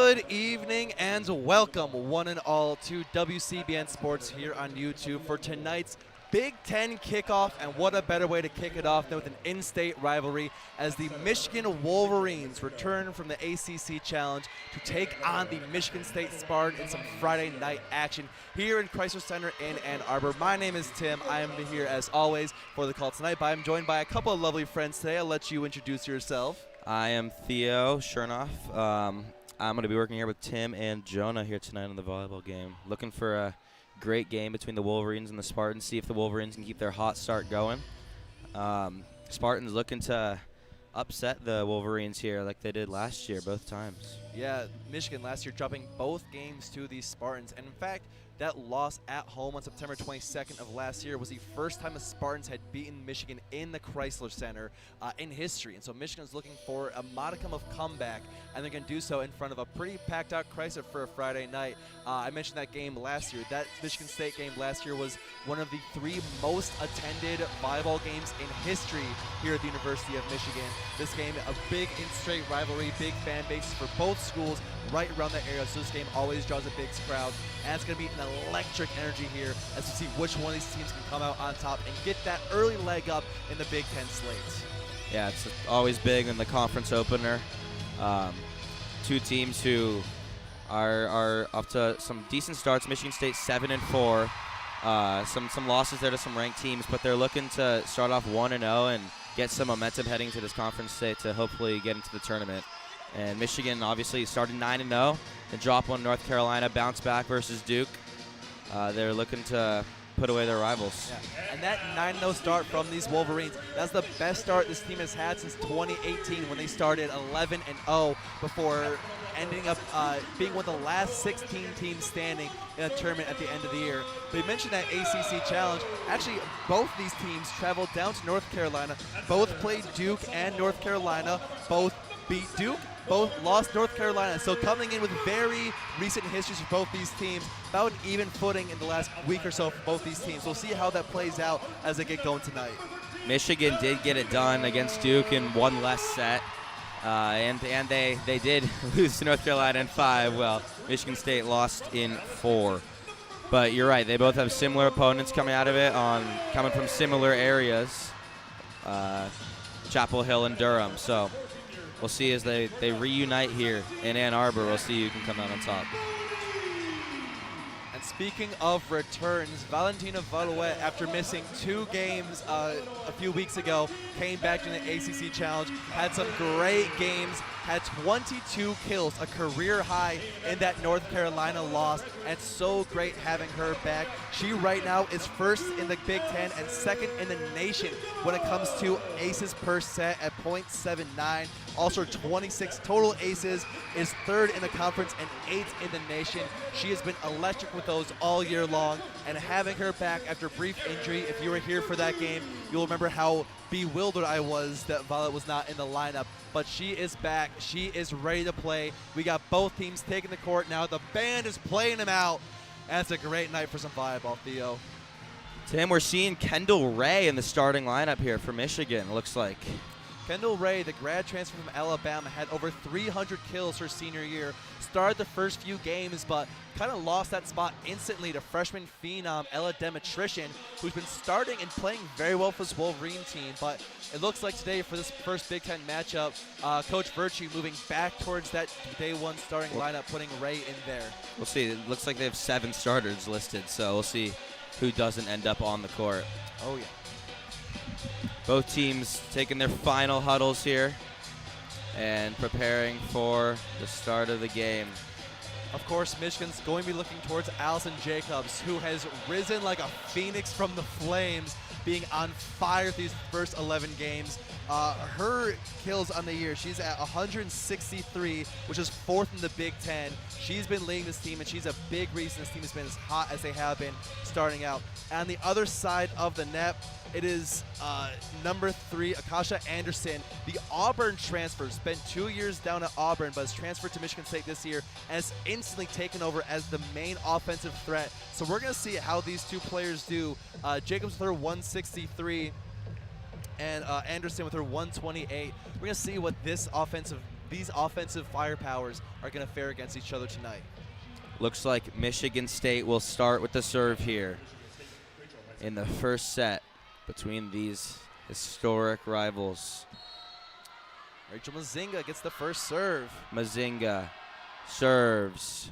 Good evening and welcome one and all to WCBN Sports here on YouTube for tonight's Big Ten kickoff, and what a better way to kick it off than with an in-state rivalry as the Michigan Wolverines return from the ACC Challenge to take on the Michigan State Spartans in some Friday night action here in Crisler Center in Ann Arbor. My name is Tim. I am here as always for the call tonight, but I'm joined by a couple of lovely friends today. I'll let you introduce yourself. I am Theo, Shernoff. I'm going to be working here with Tim and Jonah here tonight on the volleyball game. Looking for a great game between the Wolverines and the Spartans, see if the Wolverines can keep their hot start going. Spartans looking to upset the Wolverines here like they did last year both times. Yeah, Michigan last year dropping both games to the Spartans, and in fact, that loss at home on September 22nd of last year was the first time the Spartans had beaten Michigan in the Crisler Center in history. And so Michigan's looking for a modicum of comeback, and they're going to do so in front of a pretty packed out Crisler for a Friday night. I mentioned that game last year. That Michigan State game last year was one of the 3 most attended volleyball games in history here at the University of Michigan. This game, a big in-state rivalry, big fan bases for both schools right around that area, so this game always draws a big crowd. And it's going to be an electric energy here as we see which one of these teams can come out on top and get that early leg up in the Big Ten slate. Yeah, it's always big in the conference opener. Two teams who are up to some decent starts. Michigan State 7-4. Some losses there to some ranked teams, but they're looking to start off 1-0 and get some momentum heading to this conference state to hopefully get into the tournament. And Michigan obviously started 9-0, then drop one North Carolina, bounce back versus Duke. They're looking to put away their rivals. Yeah. And that 9-0 start from these Wolverines, that's the best start this team has had since 2018 when they started 11-0 before ending up being one of the last 16 teams standing in a tournament at the end of the year. They mentioned that ACC Challenge. Actually, both these teams traveled down to North Carolina. Both played Duke and North Carolina. Both beat Duke. Both lost North Carolina. So coming in with very recent histories for both these teams, about an even footing in the last week or so for both these teams. We'll see how that plays out as they get going tonight. Michigan did get it done against Duke in one less set. And they did lose to North Carolina in 5. Well, Michigan State lost in 4. But you're right, they both have similar opponents coming out of it, coming from similar areas, Chapel Hill and Durham. So we'll see as they reunite here in Ann Arbor. We'll see who can come out on top. And speaking of returns, Valentina Valouet, after missing 2 games a few weeks ago, came back in the ACC Challenge, had some great games, had 22 kills, a career high in that North Carolina loss, and so great having her back. She right now is first in the Big Ten and second in the nation when it comes to aces per set at .79. Also 26 total aces, is 3rd in the conference and 8th in the nation. She has been electric with those all year long, and having her back after brief injury, if you were here for that game, you'll remember how bewildered I was that Violet was not in the lineup. But she is back. She is ready to play. We got both teams taking the court now. The band is playing them out. And it's a great night for some volleyball, Theo. Tim, we're seeing Kendall Ray in the starting lineup here for Michigan, it looks like. Kendall Ray, the grad transfer from Alabama, had over 300 kills her senior year. Started the first few games, but kind of lost that spot instantly to freshman phenom Ella Demetrician, who's been starting and playing very well for this Wolverine team. But it looks like today for this first Big Ten matchup, Coach Virtue moving back towards that day 1 starting lineup, putting Ray in there. We'll see. It looks like they have 7 starters listed, so we'll see who doesn't end up on the court. Oh, yeah. Both teams taking their final huddles here and preparing for the start of the game. Of course, Michigan's going to be looking towards Allison Jacobs, who has risen like a phoenix from the flames, being on fire these first 11 games. Her kills on the year, she's at 163, which is 4th in the Big Ten. She's been leading this team, and she's a big reason this team has been as hot as they have been starting out. And on the other side of the net, it is number 3, Akasha Anderson, the Auburn transfer. Spent 2 years down at Auburn, but has transferred to Michigan State this year and has instantly taken over as the main offensive threat. So we're going to see how these two players do. Jacobs with her 163 and Anderson with her 128. We're going to see what this offensive these offensive firepowers are going to fare against each other tonight. Looks like Michigan State will start with the serve here in the first set between these historic rivals. Rachel Mazinga gets the first serve. Mazinga serves.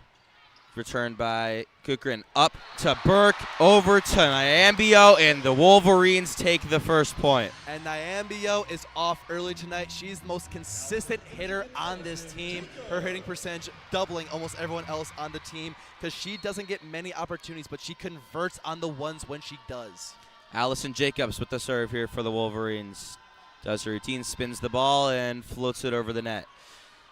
Returned by Kukrin. Up to Burke. Over to Nyambio. And the Wolverines take the first point. And Nyambio is off early tonight. She's the most consistent hitter on this team. Her hitting percentage doubling almost everyone else on the team because she doesn't get many opportunities, but she converts on the ones when she does. Allison Jacobs with the serve here for the Wolverines. Does her routine, spins the ball, and floats it over the net.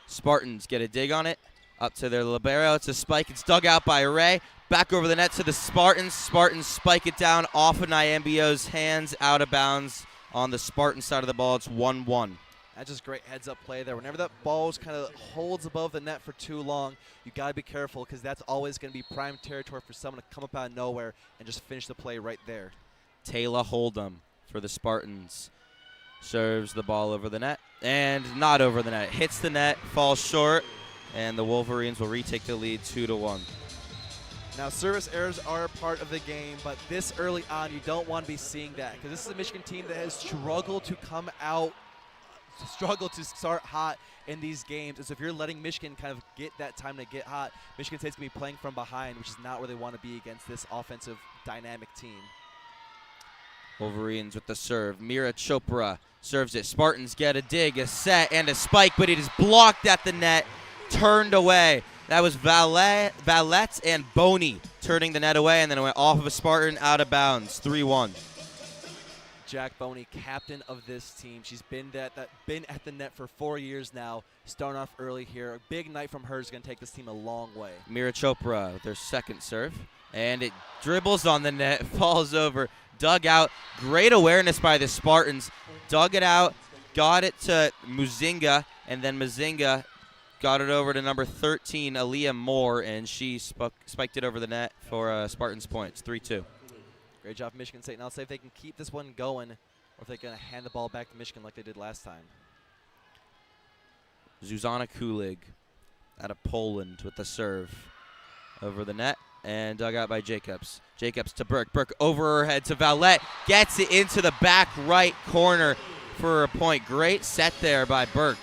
Spartans get a dig on it. Up to their libero. It's a spike. It's dug out by Ray. Back over the net to the Spartans. Spartans spike it down off of Nyambio's hands, out of bounds on the Spartan side of the ball. It's 1-1. That's just great heads-up play there. Whenever that ball kind of holds above the net for too long, you got to be careful because that's always going to be prime territory for someone to come up out of nowhere and just finish the play right there. Taylor Hold'em for the Spartans. Serves the ball over the net and not over the net. Hits the net, falls short, and the Wolverines will retake the lead 2-1. Now, service errors are a part of the game, but this early on, you don't want to be seeing that because this is a Michigan team that has struggled to come out, struggled to start hot in these games. And so if you're letting Michigan kind of get that time to get hot, Michigan State's going to be playing from behind, which is not where they want to be against this offensive dynamic team. Wolverines with the serve. Mira Chopra serves it. Spartans get a dig, a set, and a spike, but it is blocked at the net, turned away. That was Valette and Boney turning the net away, and then it went off of a Spartan, out of bounds, 3-1. Jack Boney, captain of this team. She's been been at the net for 4 years now. Starting off early here. A big night from her is going to take this team a long way. Mira Chopra with their second serve, and it dribbles on the net, falls over. Dug out. Great awareness by the Spartans. Dug it out, got it to Muzinga, and then Muzinga got it over to number 13, Aaliyah Moore, and she spiked it over the net for Spartans points, 3-2. Great job, Michigan State. Now let's see if they can keep this one going or if they're going to hand the ball back to Michigan like they did last time. Zuzana Kulig out of Poland with the serve over the net. And dug out by Jacobs. Jacobs to Burke. Burke over her head to Valette. Gets it into the back right corner for a point. Great set there by Burke.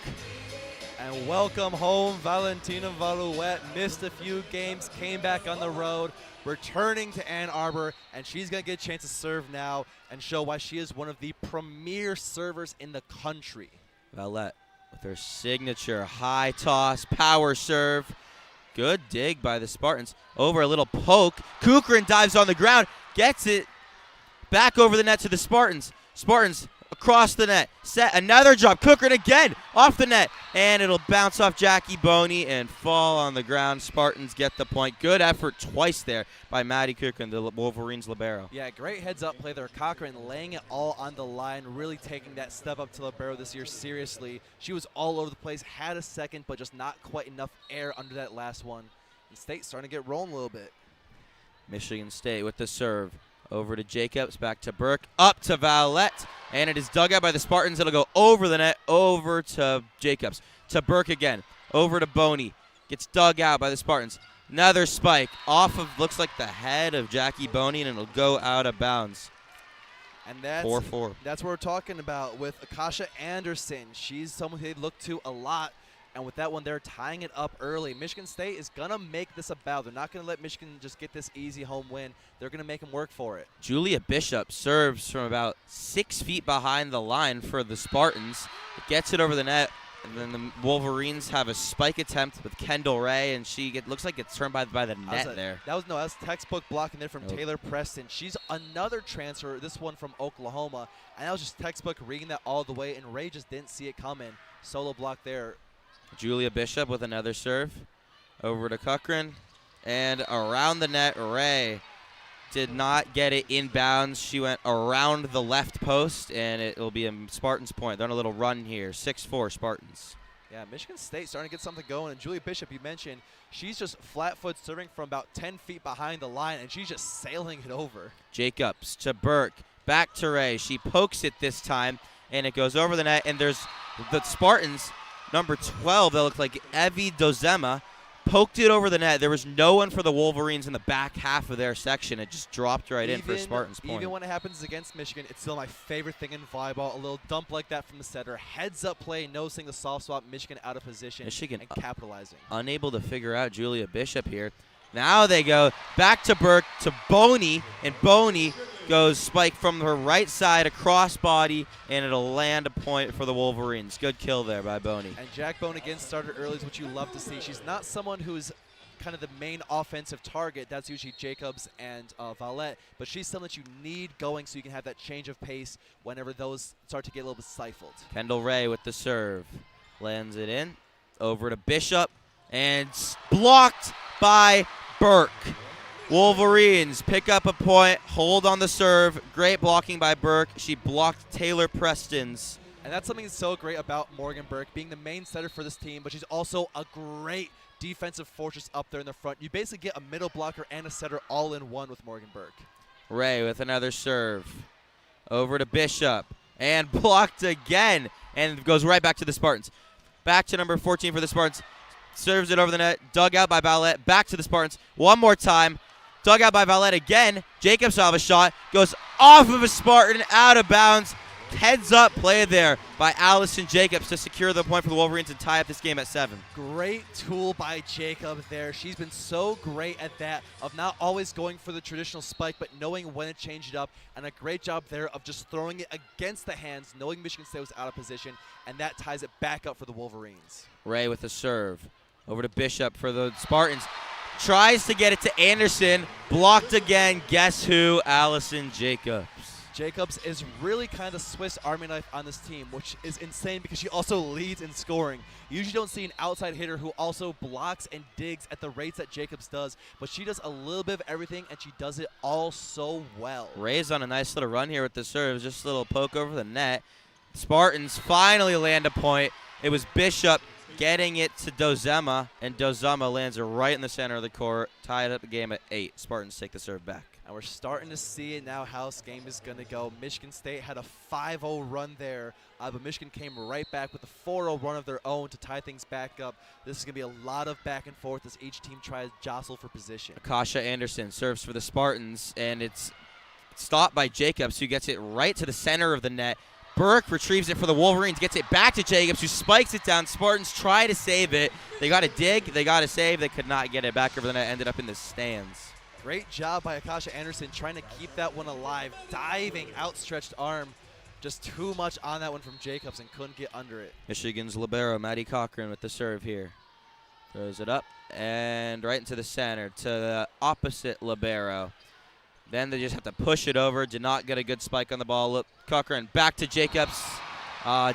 And welcome home, Valentina Valouet. Missed a few games, came back on the road, returning to Ann Arbor, and she's going to get a chance to serve now and show why she is one of the premier servers in the country. Valette with her signature high toss, power serve. Good dig by the Spartans. Over a little poke. Kukrin dives on the ground. Gets it back over the net to the Spartans. Spartans across the net. Set another drop. Kukrin again off the net. And it'll bounce off Jackie Boney and fall on the ground. Spartans get the point. Good effort twice there by Maddie Kukrin, the Wolverines libero. Yeah, great heads-up play there. Cochran laying it all on the line, really taking that step up to libero this year seriously. She was all over the place, had a second, but just not quite enough air under that last one. And State's starting to get rolling a little bit. Michigan State with the serve. Over to Jacobs, back to Burke, up to Valette, and it is dug out by the Spartans. It'll go over the net, over to Jacobs, to Burke again, over to Boney. Gets dug out by the Spartans. Another spike off of, looks like the head of Jackie Boney, and it'll go out of bounds. And that's 4-4. That's what we're talking about with Akasha Anderson. She's someone they look to a lot. And with that one, they're tying it up early. Michigan State is going to make this a battle. They're not going to let Michigan just get this easy home win. They're going to make them work for it. Julia Bishop serves from about 6 feet behind the line for the Spartans. Gets it over the net, and then the Wolverines have a spike attempt with Kendall Ray, and looks like it's turned by the net there. That was textbook blocking there from Nope. Taylor Preston. She's another transfer, this one from Oklahoma. And that was just textbook reading that all the way, and Ray just didn't see it coming. Solo block there. Julia Bishop with another serve over to Cochran, and around the net. Ray did not get it inbounds. She went around the left post, and it will be a Spartans point. They're on a little run here, 6-4 Spartans. Yeah, Michigan State starting to get something going. And Julia Bishop, you mentioned, she's just flat foot serving from about 10 feet behind the line, and she's just sailing it over. Jacobs to Burke, back to Ray. She pokes it this time, and it goes over the net, and there's the Spartans number 12, that looked like Evie Dozema, poked it over the net. There was no one for the Wolverines in the back half of their section. It just dropped right in for Spartans' point. Even when it happens against Michigan, it's still my favorite thing in volleyball. A little dump like that from the setter. Heads-up play, noticing the soft spot, Michigan out of position, Michigan and capitalizing. Unable to figure out Julia Bishop here. Now they go back to Burke to Boney, and Boney goes spike from her right side, a crossbody, and it'll land a point for the Wolverines. Good kill there by Boney. And Jack Bone again started early is what you love to see. She's not someone who's kind of the main offensive target. That's usually Jacobs and Valette, but she's someone that you need going so you can have that change of pace whenever those start to get a little bit stifled. Kendall Ray with the serve. Lands it in. Over to Bishop, and blocked by Burke. Wolverines pick up a point, hold on the serve. Great blocking by Burke. She blocked Taylor Preston's. And that's something that's so great about Morgan Burke, being the main setter for this team, but she's also a great defensive fortress up there in the front. You basically get a middle blocker and a setter all in one with Morgan Burke. Ray with another serve. Over to Bishop, and blocked again, and goes right back to the Spartans. Back to number 14 for the Spartans. Serves it over the net, dug out by Valette, back to the Spartans. One more time, dug out by Valette again. Jacobs will have a shot, goes off of a Spartan, out of bounds. Heads up play there by Allison Jacobs to secure the point for the Wolverines and tie up this game at 7. Great tool by Jacob there. She's been so great at that, of not always going for the traditional spike, but knowing when to change it up, and a great job there of just throwing it against the hands, knowing Michigan State was out of position, and that ties it back up for the Wolverines. Ray with the serve. Over to Bishop for the Spartans. Tries to get it to Anderson. Blocked again. Guess who? Allison Jacobs. Jacobs is really kind of Swiss Army knife on this team, which is insane because she also leads in scoring. You usually don't see an outside hitter who also blocks and digs at the rates that Jacobs does, but she does a little bit of everything, and she does it all so well. Ray's on a nice little run here with the serve. Just a little poke over the net. Spartans finally land a point. It was Bishop getting it to Dozema, and Dozema lands it right in the center of the court. Tied up the game at 8. Spartans take the serve back. And we're starting to see it now how this game is going to go. Michigan State had a 5-0 run there, but Michigan came right back with a 4-0 run of their own to tie things back up. This is going to be a lot of back and forth as each team tries to jostle for position. Akasha Anderson serves for the Spartans, and it's stopped by Jacobs, who gets it right to the center of the net. Burke retrieves it for the Wolverines, gets it back to Jacobs, who spikes it down. Spartans try to save it. They got to dig, they got to save. They could not get it back over the net, ended up in the stands. Great job by Akasha Anderson trying to keep that one alive. Diving, outstretched arm. Just too much on that one from Jacobs and couldn't get under it. Michigan's libero, Maddie Cochran, with the serve here. Throws it up and right into the center to the opposite libero. Then they just have to push it over. Did not get a good spike on the ball. Look, Cochran back to Jacobs.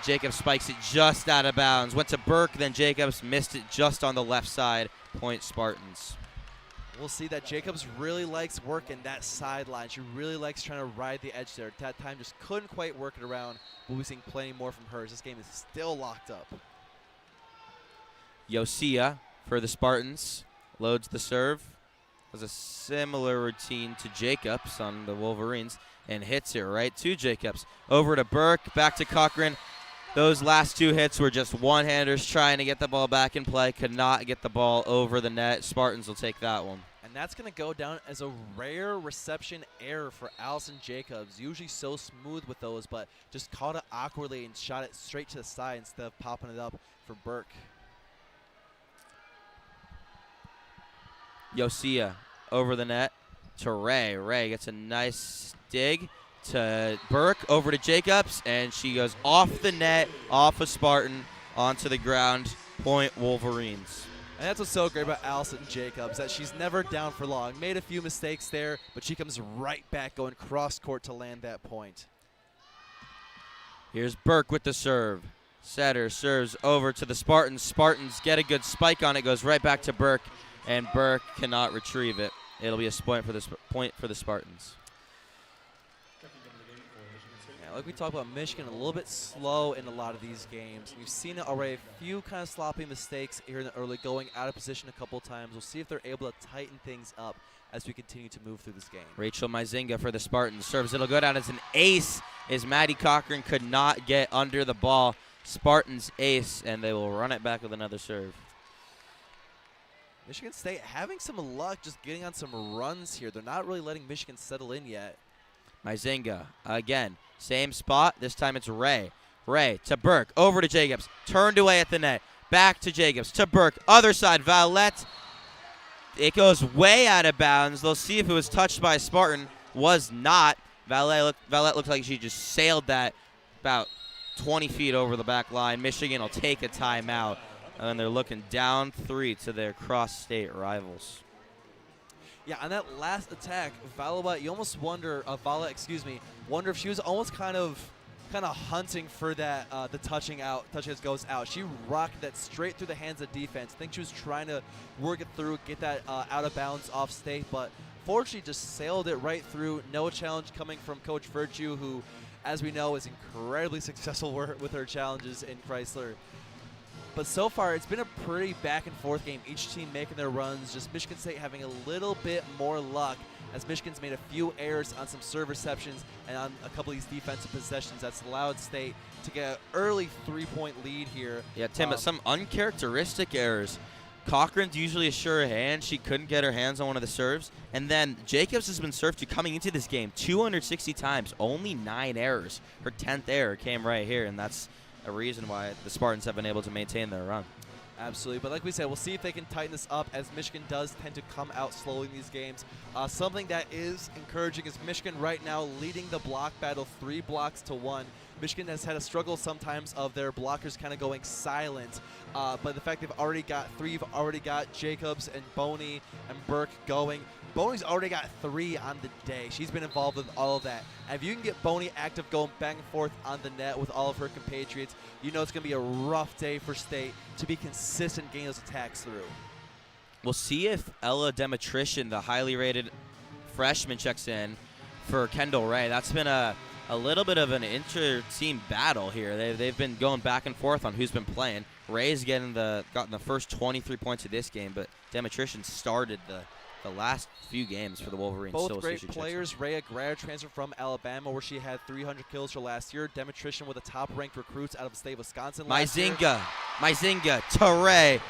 Jacobs spikes it just out of bounds. Went to Burke, then Jacobs missed it just on the left side. Point Spartans. We'll see that Jacobs really likes working that sideline. She really likes trying to ride the edge there. At that time, just couldn't quite work it around. We'll be seeing plenty more from her. This game is still locked up. Yosia for the Spartans loads the serve. Has a similar routine to Jacobs on the Wolverines and hits it right to Jacobs. Over to Burke, back to Cochran. Those last two hits were just one-handers trying to get the ball back in play. Could not get the ball over the net. Spartans will take that one. And that's going to go down as a rare reception error for Allison Jacobs. Usually so smooth with those, but just caught it awkwardly and shot it straight to the side instead of popping it up for Burke. Yosia over the net to Ray. Ray gets a nice dig to Burke, over to Jacobs, and she goes off the net, off a Spartan, onto the ground. Point Wolverines. And that's what's so great about Allison Jacobs, that she's never down for long. Made a few mistakes there, but she comes right back going cross-court to land that point. Here's Burke with the serve. Setter serves over to the Spartans. Spartans get a good spike on it, goes right back to Burke, and Burke cannot retrieve it. It'll be a point for the Spartans. Yeah, like we talked about, Michigan a little bit slow in a lot of these games. We've seen it already, a few kind of sloppy mistakes here in the early going, out of position a couple times. We'll see if they're able to tighten things up as we continue to move through this game. Rachel Maizinga for the Spartans serves. It'll go down as an ace as Maddie Cochran could not get under the ball. Spartans ace, and they will run it back with another serve. Michigan State having some luck just getting on some runs here. They're not really letting Michigan settle in yet. Myzinga, again, same spot. This time it's Ray. Ray to Burke, over to Jacobs. Turned away at the net. Back to Jacobs, to Burke. Other side, Valette. It goes way out of bounds. They'll see if it was touched by a Spartan. Was not. Valette looked like she just sailed that about 20 feet over the back line. Michigan will take a timeout. And they're looking down 3 to their cross-state rivals. Yeah, on that last attack, Valette, you almost wonder, wonder if she was almost kind of hunting for that the touching as goes out. She rocked that straight through the hands of defense. I think she was trying to work it through, get that out of bounds off state, but fortunately just sailed it right through. No challenge coming from Coach Virtue, who, as we know, is incredibly successful with her challenges in Crisler. But so far, it's been a pretty back-and-forth game. Each team making their runs, just Michigan State having a little bit more luck as Michigan's made a few errors on some serve receptions and on a couple of these defensive possessions that's allowed State to get an early 3-point lead here. Yeah, Tim, but some uncharacteristic errors. Cochran's usually a sure hand. She couldn't get her hands on one of the serves. And then Jacobs has been served to coming into this game 260 times, only 9 errors. Her 10th error came right here, and that's a reason why the Spartans have been able to maintain their run. Absolutely, but like we said, we'll see if they can tighten this up as Michigan does tend to come out slowly in these games. Something that is encouraging is Michigan right now leading the block battle 3 blocks to 1. Michigan has had a struggle sometimes of their blockers kind of going silent, but the fact they've already got Jacobs and Boney and Burke going. Boney's already got 3 on the day. She's been involved with all of that. And if you can get Boney active going back and forth on the net with all of her compatriots, you know it's going to be a rough day for State to be consistent getting those attacks through. We'll see if Ella Demetrician, the highly rated freshman, checks in for Kendall Ray. That's been a little bit of an inter-team battle here. They've been going back and forth on who's been playing. Ray's gotten the first 23 points of this game, but Demetrician started the last few games for the Wolverines. Both great players. Ray, a grad transfer from Alabama, where she had 300 kills for last year. Demetrician, with the top-ranked recruits out of the state of Wisconsin last year. Myzinga to Ray,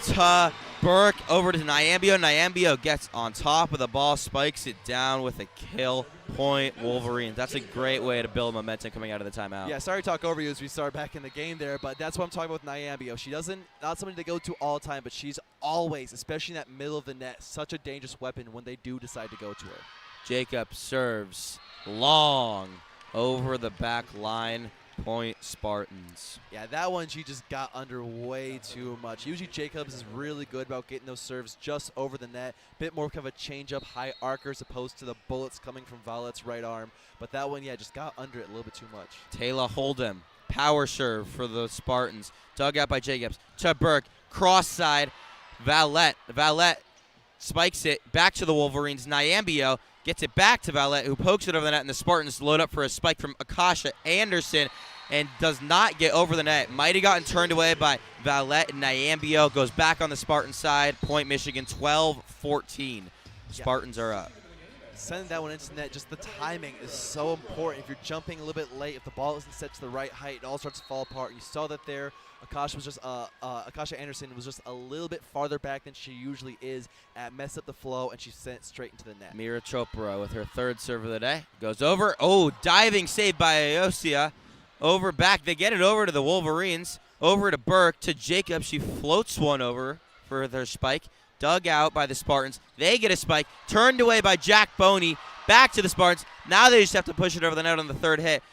to Burke, over to Nyambio. Nyambio gets on top of the ball, spikes it down with a kill. Point Wolverines. That's a great way to build momentum coming out of the timeout. Yeah, sorry to talk over you as we start back in the game there, but that's what I'm talking about with Nyambio. She not somebody to go to all the time, but she's always, especially in that middle of the net, such a dangerous weapon when they do decide to go to her. Jacob serves long over the back line. Point Spartans. Yeah, that one she just got under way too much. Usually Jacobs is really good about getting those serves just over the net. Bit more kind of a change-up high arcer as opposed to the bullets coming from Valette's right arm. But that one, yeah, just got under it a little bit too much. Taylor Hold'em, power serve for the Spartans. Dug out by Jacobs. To Burke, cross side. Valette spikes it back to the Wolverines. Nyambio gets it back to Valette, who pokes it over the net, and the Spartans load up for a spike from Akasha Anderson and does not get over the net. Might have gotten turned away by Valette, and Nyambio goes back on the Spartan side. Point Michigan 12-14. Spartans are up. Sending that one into the net, just the timing is so important. If you're jumping a little bit late, if the ball isn't set to the right height, it all starts to fall apart. You saw that there. Akasha Anderson was just a little bit farther back than she usually is, messed up the flow, and she sent it straight into the net. Mira Chopra with her 3rd serve of the day. Goes over. Oh, diving save by Ayosia. Over back. They get it over to the Wolverines. Over to Burke, to Jacob. She floats one over for their spike. Dug out by the Spartans. They get a spike. Turned away by Jack Boney. Back to the Spartans. Now they just have to push it over the net on the 3rd hit.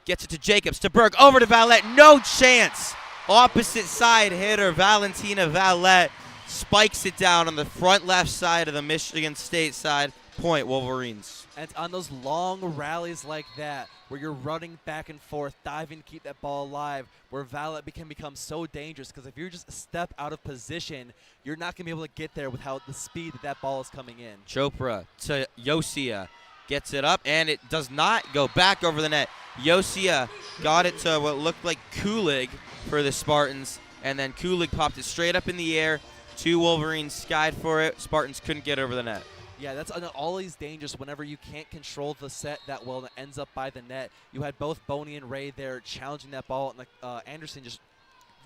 Gets it to Jacobs. To Burke. Over to Valette. No chance. Opposite side hitter Valentina Valette spikes it down on the front left side of the Michigan State side. Point Wolverines. And on those long rallies like that, where you're running back and forth, diving to keep that ball alive, where Valette can become so dangerous, because if you're just a step out of position, you're not going to be able to get there without the speed that ball is coming in. Chopra to Yosia. Gets it up, and it does not go back over the net. Yosia got it to what looked like Kulig for the Spartans, and then Kulig popped it straight up in the air. 2 Wolverines skied for it. Spartans couldn't get over the net. Yeah, that's always dangerous whenever you can't control the set that well and it ends up by the net. You had both Boney and Ray there challenging that ball, and Anderson just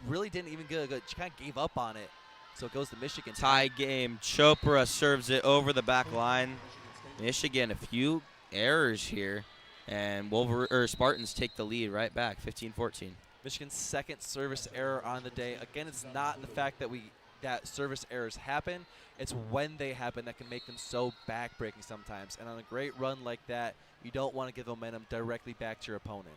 really didn't even get a good. She kind of gave up on it. So it goes to Michigan. Tie game. Chopra serves it over the back line. Michigan, a few errors here, and Spartans take the lead right back, 15-14. Michigan's second service error on the day. Again, it's not the fact that service errors happen. It's when they happen that can make them so back-breaking sometimes. And on a great run like that, you don't want to give momentum directly back to your opponent.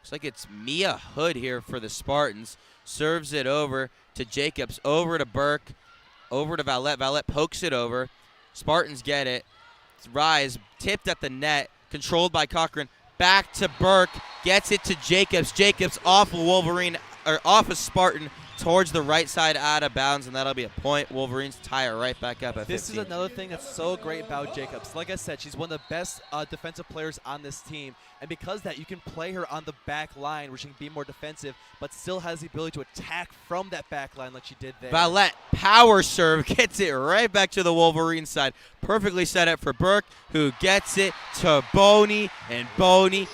Looks like it's Mia Hood here for the Spartans. Serves it over to Jacobs, over to Burke, over to Valette. Valette pokes it over. Spartans get it. Rise, tipped at the net, controlled by Cochran. Back to Burke, gets it to Jacobs. Jacobs off of Wolverine, or off of Spartan, towards the right side out of bounds, and that'll be a point. Wolverines tie it right back up at 15. This is another thing that's so great about Jacobs. Like I said, she's one of the best defensive players on this team, and because of that, you can play her on the back line where she can be more defensive, but still has the ability to attack from that back line like she did there. Valette, power serve, gets it right back to the Wolverine side. Perfectly set up for Burke, who gets it to Boney, and Boney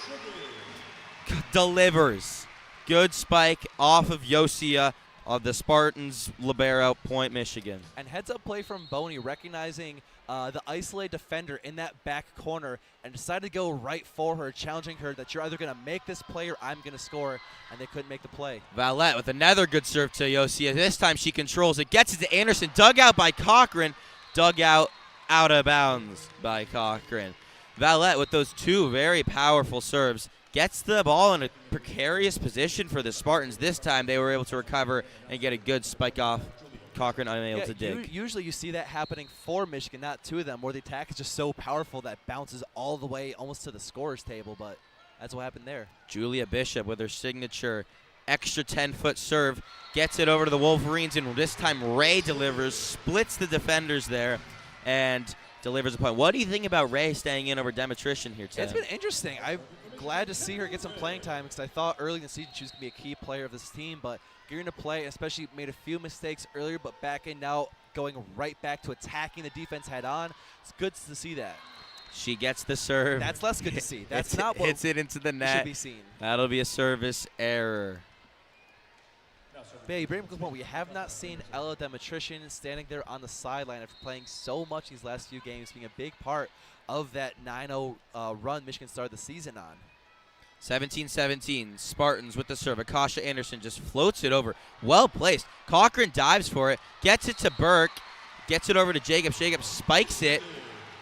delivers. Good spike off of Yosia of the Spartans libero, point Michigan. And heads-up play from Boney, recognizing the isolated defender in that back corner and decided to go right for her, challenging her that you're either going to make this play or I'm going to score, and they couldn't make the play. Valette with another good serve to Yosia. This time she controls it, gets it to Anderson, dug out by Cochran, dug out of bounds by Cochran. Valette with those two very powerful serves gets the ball in a precarious position for the Spartans. This time they were able to recover and get a good spike off. Cochran unable to dig. Usually you see that happening for Michigan, not to them, where the attack is just so powerful that bounces all the way almost to the scorer's table, but that's what happened there. Julia Bishop with her signature extra 10-foot serve gets it over to the Wolverines, and this time Ray delivers, splits the defenders there, and delivers a point. What do you think about Ray staying in over Demetrician here today? It's been interesting. I'm glad to see her get some playing time because I thought early in the season she was going to be a key player of this team, but getting to play, especially made a few mistakes earlier, but back in now, going right back to attacking the defense head on. It's good to see that. She gets the serve. That's less good to see. That's not what hits it into the net. Should be seen. That'll be a service error. But you bring up a good point. We have not seen Ella Demetrician standing there on the sideline after playing so much these last few games, being a big part of that 9-0 run Michigan started the season on. 17-17, Spartans with the serve. Akasha Anderson just floats it over. Well placed. Cochran dives for it, gets it to Burke, gets it over to Jacobs. Jacobs spikes it.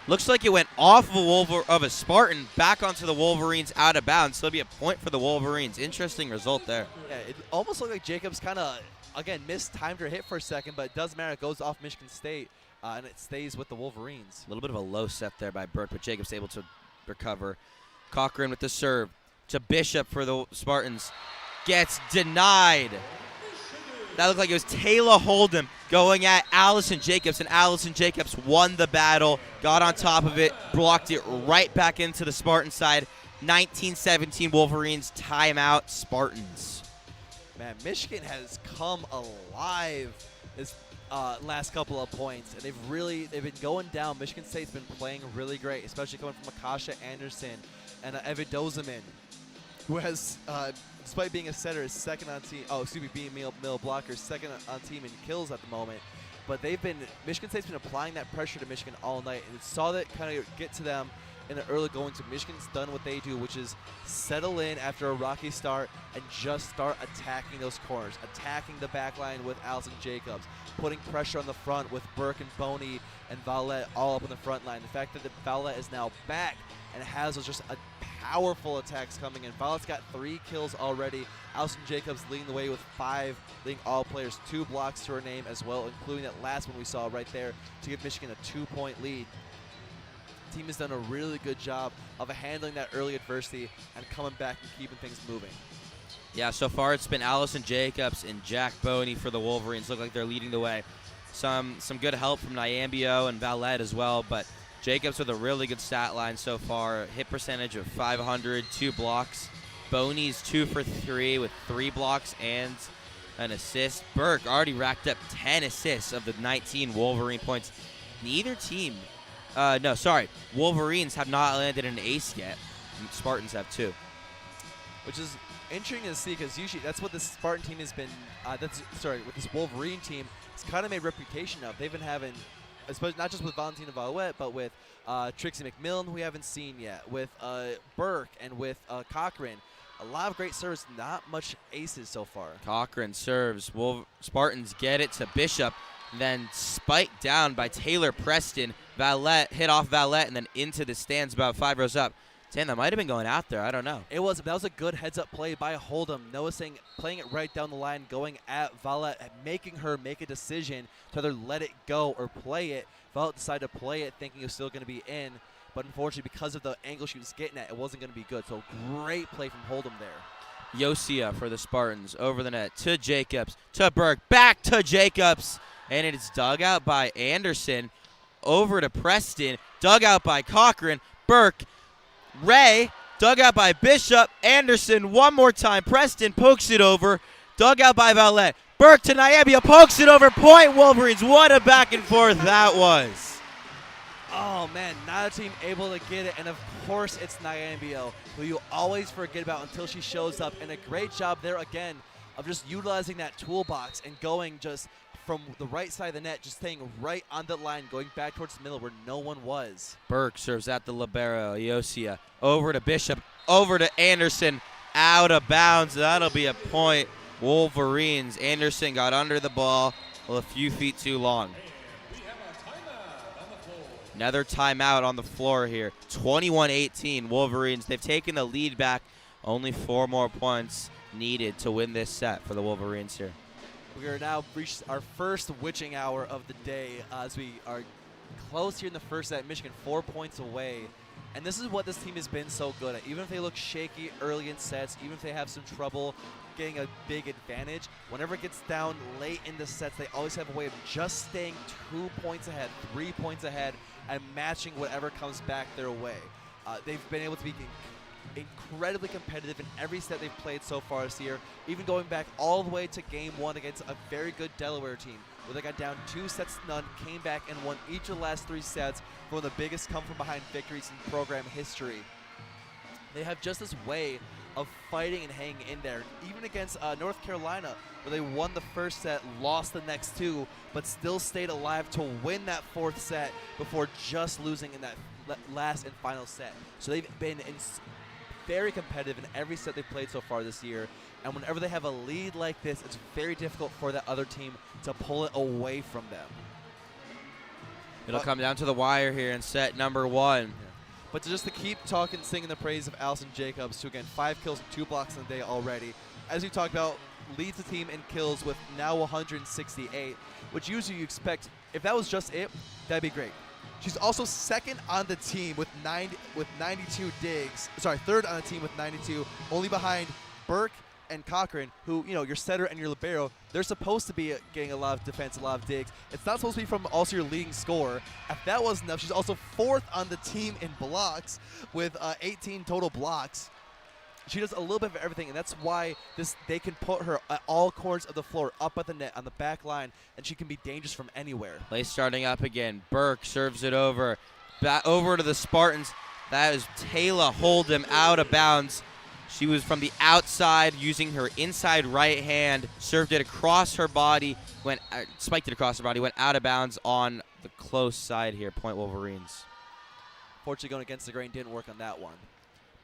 Looks like it went off of a Spartan back onto the Wolverines out of bounds. So it'll be a point for the Wolverines. Interesting result there. Yeah, it almost looked like Jacobs kind of, again, mistimed her hit for a second, but it doesn't matter. It goes off Michigan State, and it stays with the Wolverines. A little bit of a low set there by Burke, but Jacobs able to recover. Cochran with the serve to Bishop for the Spartans. Gets denied. That looked like it was Taylor Hold'em going at Allison Jacobs, and Allison Jacobs won the battle, got on top of it, blocked it right back into the Spartan side. 19-17 Wolverines, timeout Spartans. Man, Michigan has come alive this last couple of points, and they've been going down. Michigan State's been playing really great, especially coming from Akasha Anderson and Evan Dozeman, who has, despite being a setter, is second on team. Oh, excuse me, being middle blocker, second on team in kills at the moment. But Michigan State's been applying that pressure to Michigan all night, and it saw that kind of get to them in the early going. So Michigan's done what they do, which is settle in after a rocky start and just start attacking those corners, attacking the back line with Allison Jacobs, putting pressure on the front with Burke and Boney and Valette all up in the front line. The fact that the Valette is now back and has those just powerful attacks coming in. Valette's got 3 kills already. Allison Jacobs leading the way with 5, leading all players 2 blocks to her name as well, including that last one we saw right there to give Michigan a 2-point lead. The team has done a really good job of handling that early adversity and coming back and keeping things moving. Yeah, so far it's been Allison Jacobs and Jack Boney for the Wolverines. Look like they're leading the way. Some good help from Nyambio and Valette as well, but Jacobs with a really good stat line so far. Hit percentage of 500, 2 blocks. Boney's 2 for 3 with 3 blocks and an assist. Burke already racked up 10 assists of the 19 Wolverine points. Neither team, Wolverines have not landed an ace yet. Spartans have 2. Which is interesting to see because usually that's what this Spartan team has been, what this Wolverine team has kind of made reputation of. They've been having, especially not just with Valentina Valouet, but with Trixie McMillan, who we haven't seen yet, with Burke and with Cochran. A lot of great serves, not much aces so far. Cochran serves. Spartans get it to Bishop, then spiked down by Taylor Preston. Valette hit off Valette and then into the stands about 5 rows up. Damn, that might have been going out there. I don't know. That was a good heads-up play by Hold'em, playing it right down the line, going at Valette, making her make a decision to either let it go or play it. Valette decided to play it, thinking it was still going to be in, but unfortunately, because of the angle she was getting at, it wasn't going to be good. So great play from Hold'em there. Yosia for the Spartans over the net to Jacobs, to Burke, back to Jacobs, and it is dug out by Anderson, over to Preston, dug out by Cochran, Burke, Ray, dug out by Bishop, Anderson one more time, Preston pokes it over, dug out by Valette, Burke to Niebia, pokes it over, point Wolverines. What a back and forth that was. Oh man, neither team able to get it, and of course it's Niebia, who you always forget about until she shows up, and a great job there again of just utilizing that toolbox and going just from the right side of the net, just staying right on the line, going back towards the middle where no one was. Burke serves at the libero. Yosia over to Bishop, over to Anderson, out of bounds. That'll be a point. Wolverines. Anderson got under the ball a few feet too long. Another timeout on the floor here. 21-18 Wolverines. They've taken the lead back. Only 4 more points needed to win this set for the Wolverines here. We are now reached our first witching hour of the day as we are close here in the first set. Michigan 4 points away. And this is what this team has been so good at. Even if they look shaky early in sets, even if they have some trouble getting a big advantage, whenever it gets down late in the sets, they always have a way of just staying 2 points ahead, 3 points ahead, and matching whatever comes back their way. They've been able to be incredibly competitive in every set they've played so far this year, even going back all the way to game 1 against a very good Delaware team, where they got down 2-0, came back and won each of the last 3 sets for one of the biggest come-from-behind victories in program history. They have just this way of fighting and hanging in there, even against North Carolina, where they won the first set, lost the next 2, but still stayed alive to win that 4th set before just losing in that last and final set. So they've been very competitive in every set they've played so far this year, and whenever they have a lead like this, it's very difficult for that other team to pull it away from them. It'll come down to the wire here in set number 1. Yeah. But just to keep talking, singing the praise of Allison Jacobs, who again 5 kills and 2 blocks in the day already, as we talked about, leads the team in kills with now 168, which usually you expect, if that was just it, that'd be great. She's also second on the team with 92 digs. Sorry, third on the team with 92, only behind Burke and Cochran, who, you know, your setter and your libero, they're supposed to be getting a lot of defense, a lot of digs. It's not supposed to be from also your leading scorer. If that wasn't enough, she's also 4th on the team in blocks with 18 total blocks. She does a little bit of everything, and that's why they can put her at all corners of the floor, up at the net, on the back line, and she can be dangerous from anywhere. Play starting up again. Burke serves it over. Back over to the Spartans. That is Taylor Hold'em out of bounds. She was from the outside using her inside right hand, served it across her body, spiked it across her body, went out of bounds on the close side here. Point Wolverines. Fortunately, going against the grain didn't work on that one.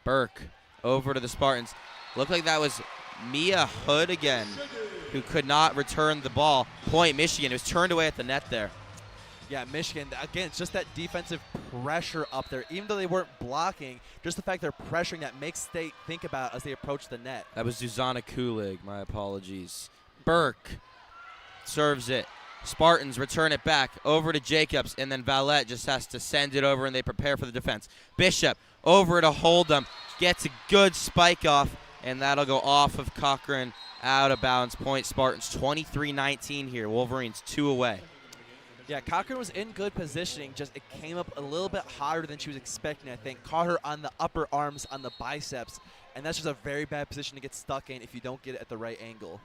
Burke over to the Spartans. Looked like that was Mia Hood again, who could not return the ball. Point Michigan. It was turned away at the net there. Yeah, Michigan, again, it's just that defensive pressure up there. Even though they weren't blocking, just the fact they're pressuring that makes they think about as they approach the net. That was Zuzana Kulig. My apologies. Burke serves it. Spartans return it back over to Jacobs, and then Valette just has to send it over, and they prepare for the defense. Bishop over to Hold'em. Gets a good spike off, and that'll go off of Cochran, out of bounds. Point Spartans, 23-19 here. Wolverines 2 away. Yeah, Cochran was in good positioning, just it came up a little bit harder than she was expecting, I think. Caught her on the upper arms, on the biceps, and that's just a very bad position to get stuck in if you don't get it at the right angle.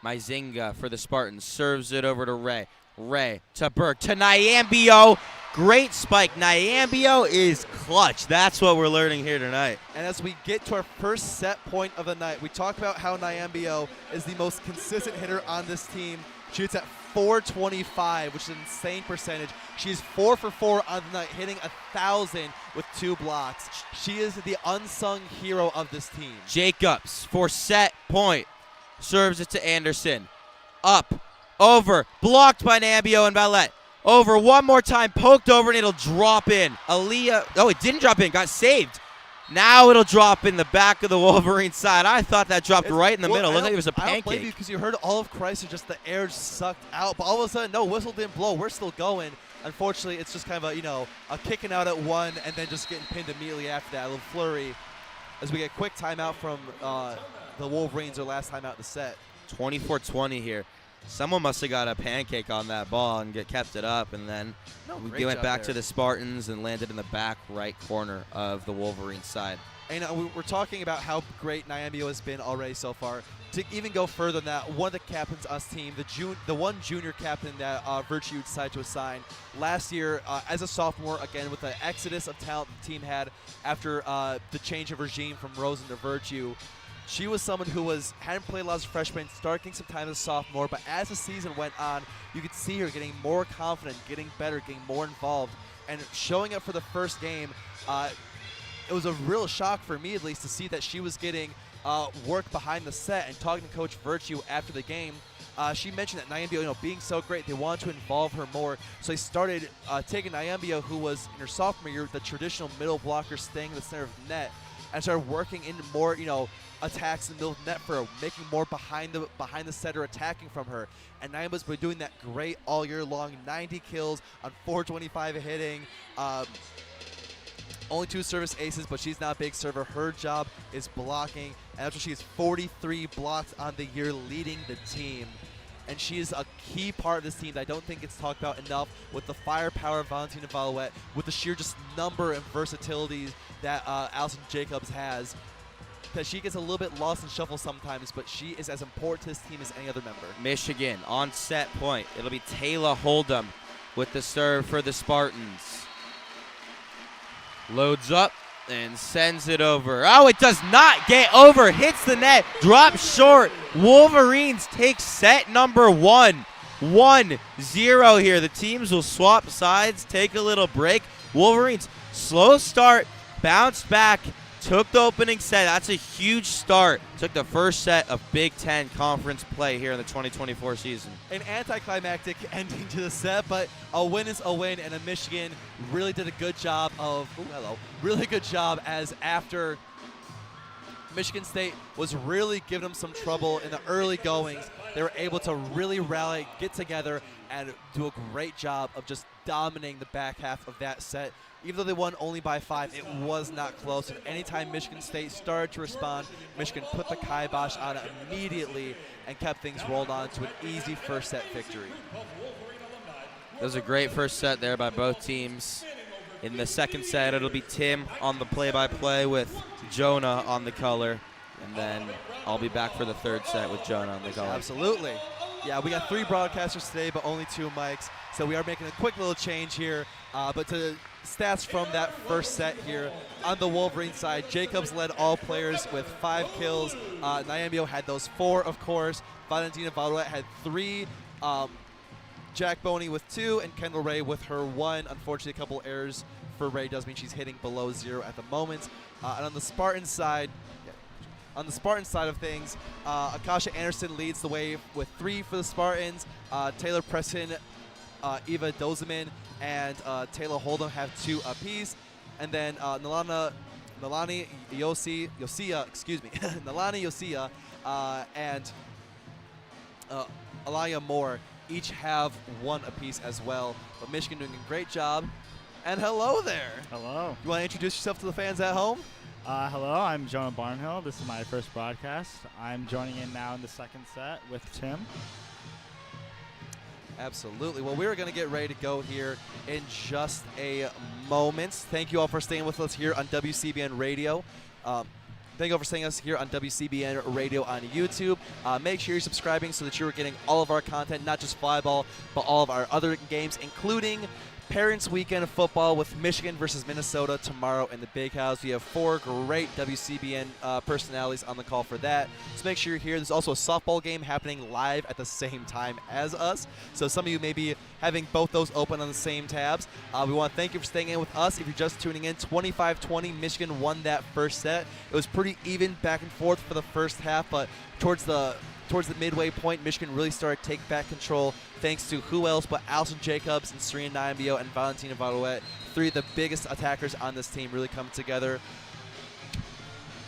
Myzinga for the Spartans. Serves it over to Ray. Ray to Burke to Nyambio. Great spike. Nyambio is clutch. That's what we're learning here tonight. And as we get to our first set point of the night, we talked about how Nyambio is the most consistent hitter on this team. She hits at .425, which is an insane percentage. She's 4 for 4 on the night, hitting 1,000 with 2 blocks. She is the unsung hero of this team. Jacobs for set point. Serves it to Anderson. Up, over, blocked by Nyambio and Valette. Over one more time, poked over, and it'll drop in. Aaliyah, oh, it didn't drop in, got saved. Now it'll drop in the back of the Wolverine side. I thought that dropped right in the middle. Looked like it was a pancake. I don't blame you because you heard all of Crisler, just the air just sucked out. But all of a sudden, no, whistle didn't blow. We're still going. Unfortunately, it's just kind of a kicking out at one and then just getting pinned immediately after that. A little flurry as we get a quick timeout from the Wolverines, their last timeout in the set. 24-20 here. Someone must have got a pancake on that ball and kept it up, and then we went back to the Spartans and landed in the back right corner of the Wolverine side. And we're talking about how great Nyambio has been already so far. To even go further than that, one of the captains on us team, the one junior captain that Virtue decided to assign last year as a sophomore, again with the exodus of talent the team had after the change of regime from Rosen to Virtue. She was someone who hadn't played a lot as a freshman, started getting some time as a sophomore, but as the season went on, you could see her getting more confident, getting better, getting more involved, and showing up for the first game. It was a real shock for me, at least, to see that she was getting work behind the set. And talking to Coach Virtue after the game, she mentioned that Nyambio, being so great, they wanted to involve her more. So they started taking Nyambio, who was in her sophomore year, the traditional middle blocker, staying in the center of the net, and started working into more, attacks in the middle of the net for her, making more behind the setter, attacking from her. And Nyambio's been doing that great all year long. 90 kills on .425 hitting. Only 2 service aces, but she's not a big server. Her job is blocking, and after she has 43 blocks on the year, leading the team. And she is a key part of this team that I don't think it's talked about enough, with the firepower of Valentina Volleyball, with the sheer just number and versatility that Allison Jacobs has. That she gets a little bit lost in shuffle sometimes, but she is as important to this team as any other member. Michigan on set point. It'll be Taylor Hold'em with the serve for the Spartans. Loads up and sends it over. Oh, it does not get over. Hits the net. Drops short. Wolverines take set number 1. 1-0 here. The teams will swap sides, take a little break. Wolverines, slow start, bounced back, took the opening set. That's a huge start. Took the first set of Big Ten conference play here in the 2024 season. An anticlimactic ending to the set, but a win is a win, and Michigan really did a good job as after Michigan State was really giving them some trouble in the early goings, they were able to really rally, get together, and do a great job of just dominating the back half of that set. Even though they won only by 5, it was not close. And anytime Michigan State started to respond, Michigan put the kibosh on it immediately and kept things rolled on to an easy first set victory. That was a great first set there by both teams. In the second set, it'll be Tim on the play-by-play with Jonah on the color. And then I'll be back for the third set with Jonah on the color. Absolutely. Yeah, we got 3 broadcasters today, but only 2 mics. So we are making a quick little change here. But to stats from that first set here, on the Wolverine side, Jacobs led all players with 5 kills. Nyambio had those 4, of course. Valentina Volleyball had 3. Jack Boney with 2, and Kendall Ray with her 1. Unfortunately, a couple errors for Ray does mean she's hitting below 0 at the moment. And on the Spartan side, of things, Akasha Anderson leads the way with 3 for the Spartans. Taylor Preston, Eva Dozeman, and Taylor Hold'em have 2 apiece. And then Nalani Yosia, Nalani Yosia, and Alaya Moore each have 1 apiece as well. But Michigan doing a great job. And hello there. Hello. You want to introduce yourself to the fans at home? Hello, I'm Jonah Barnhill. This is my first broadcast. I'm joining in now in the second set with Tim. Absolutely. Well, we're going to get ready to go here in just a moment. Thank you all for staying with us here on WCBN Radio. thank you all for seeing us here on WCBN Radio on YouTube. Make sure you're subscribing so that you're getting all of our content, not just volleyball, but all of our other games, including Parents Weekend football with Michigan versus Minnesota tomorrow in the Big House. We have 4 great WCBN personalities on the call for that. So make sure you're here. There's also a softball game happening live at the same time as us. So some of you may be having both those open on the same tabs. We want to thank you for staying in with us. If you're just tuning in, 25-20, Michigan won that first set. It was pretty even back and forth for the first half, but towards the midway point, Michigan really started to take back control thanks to who else but Allison Jacobs and Serena Niambio and Valentina Valouet, 3 of the biggest attackers on this team, really coming together.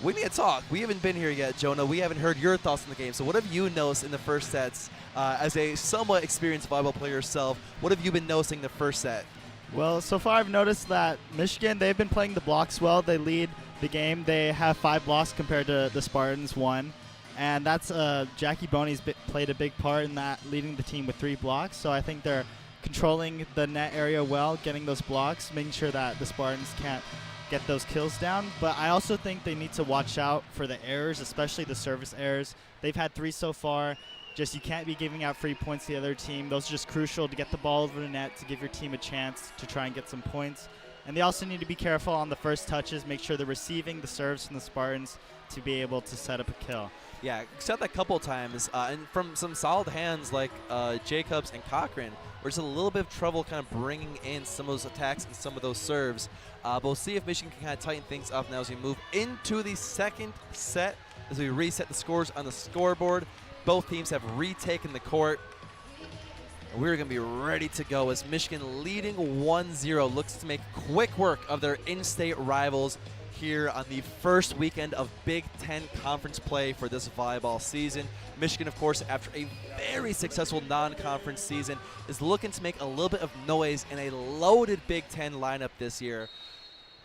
We need to talk. We haven't been here yet, Jonah. We haven't heard your thoughts on the game. So what have you noticed in the first sets? As a somewhat experienced volleyball player yourself, what have you been noticing the first set? Well, so far I've noticed that Michigan, they've been playing the blocks well. They lead the game. They have 5 blocks compared to the Spartans 1. And that's Jackie Boney's played a big part in that, leading the team with 3 blocks. So I think they're controlling the net area well, getting those blocks, making sure that the Spartans can't get those kills down. But I also think they need to watch out for the errors, especially the service errors. They've had 3 so far. Just you can't be giving out free points to the other team. Those are just crucial to get the ball over the net, to give your team a chance to try and get some points. And they also need to be careful on the first touches, make sure they're receiving the serves from the Spartans to be able to set up a kill. Yeah, except that couple times, and from some solid hands like Jacobs and Cochran, we're just a little bit of trouble kind of bringing in some of those attacks and some of those serves. But we'll see if Michigan can kind of tighten things up now as we move into the second set, as we reset the scores on the scoreboard. Both teams have retaken the court. And we're going to be ready to go as Michigan, leading 1-0, looks to make quick work of their in-state rivals here on the first weekend of Big Ten conference play for this volleyball season. Michigan, of course, after a very successful non-conference season, is looking to make a little bit of noise in a loaded Big Ten lineup this year.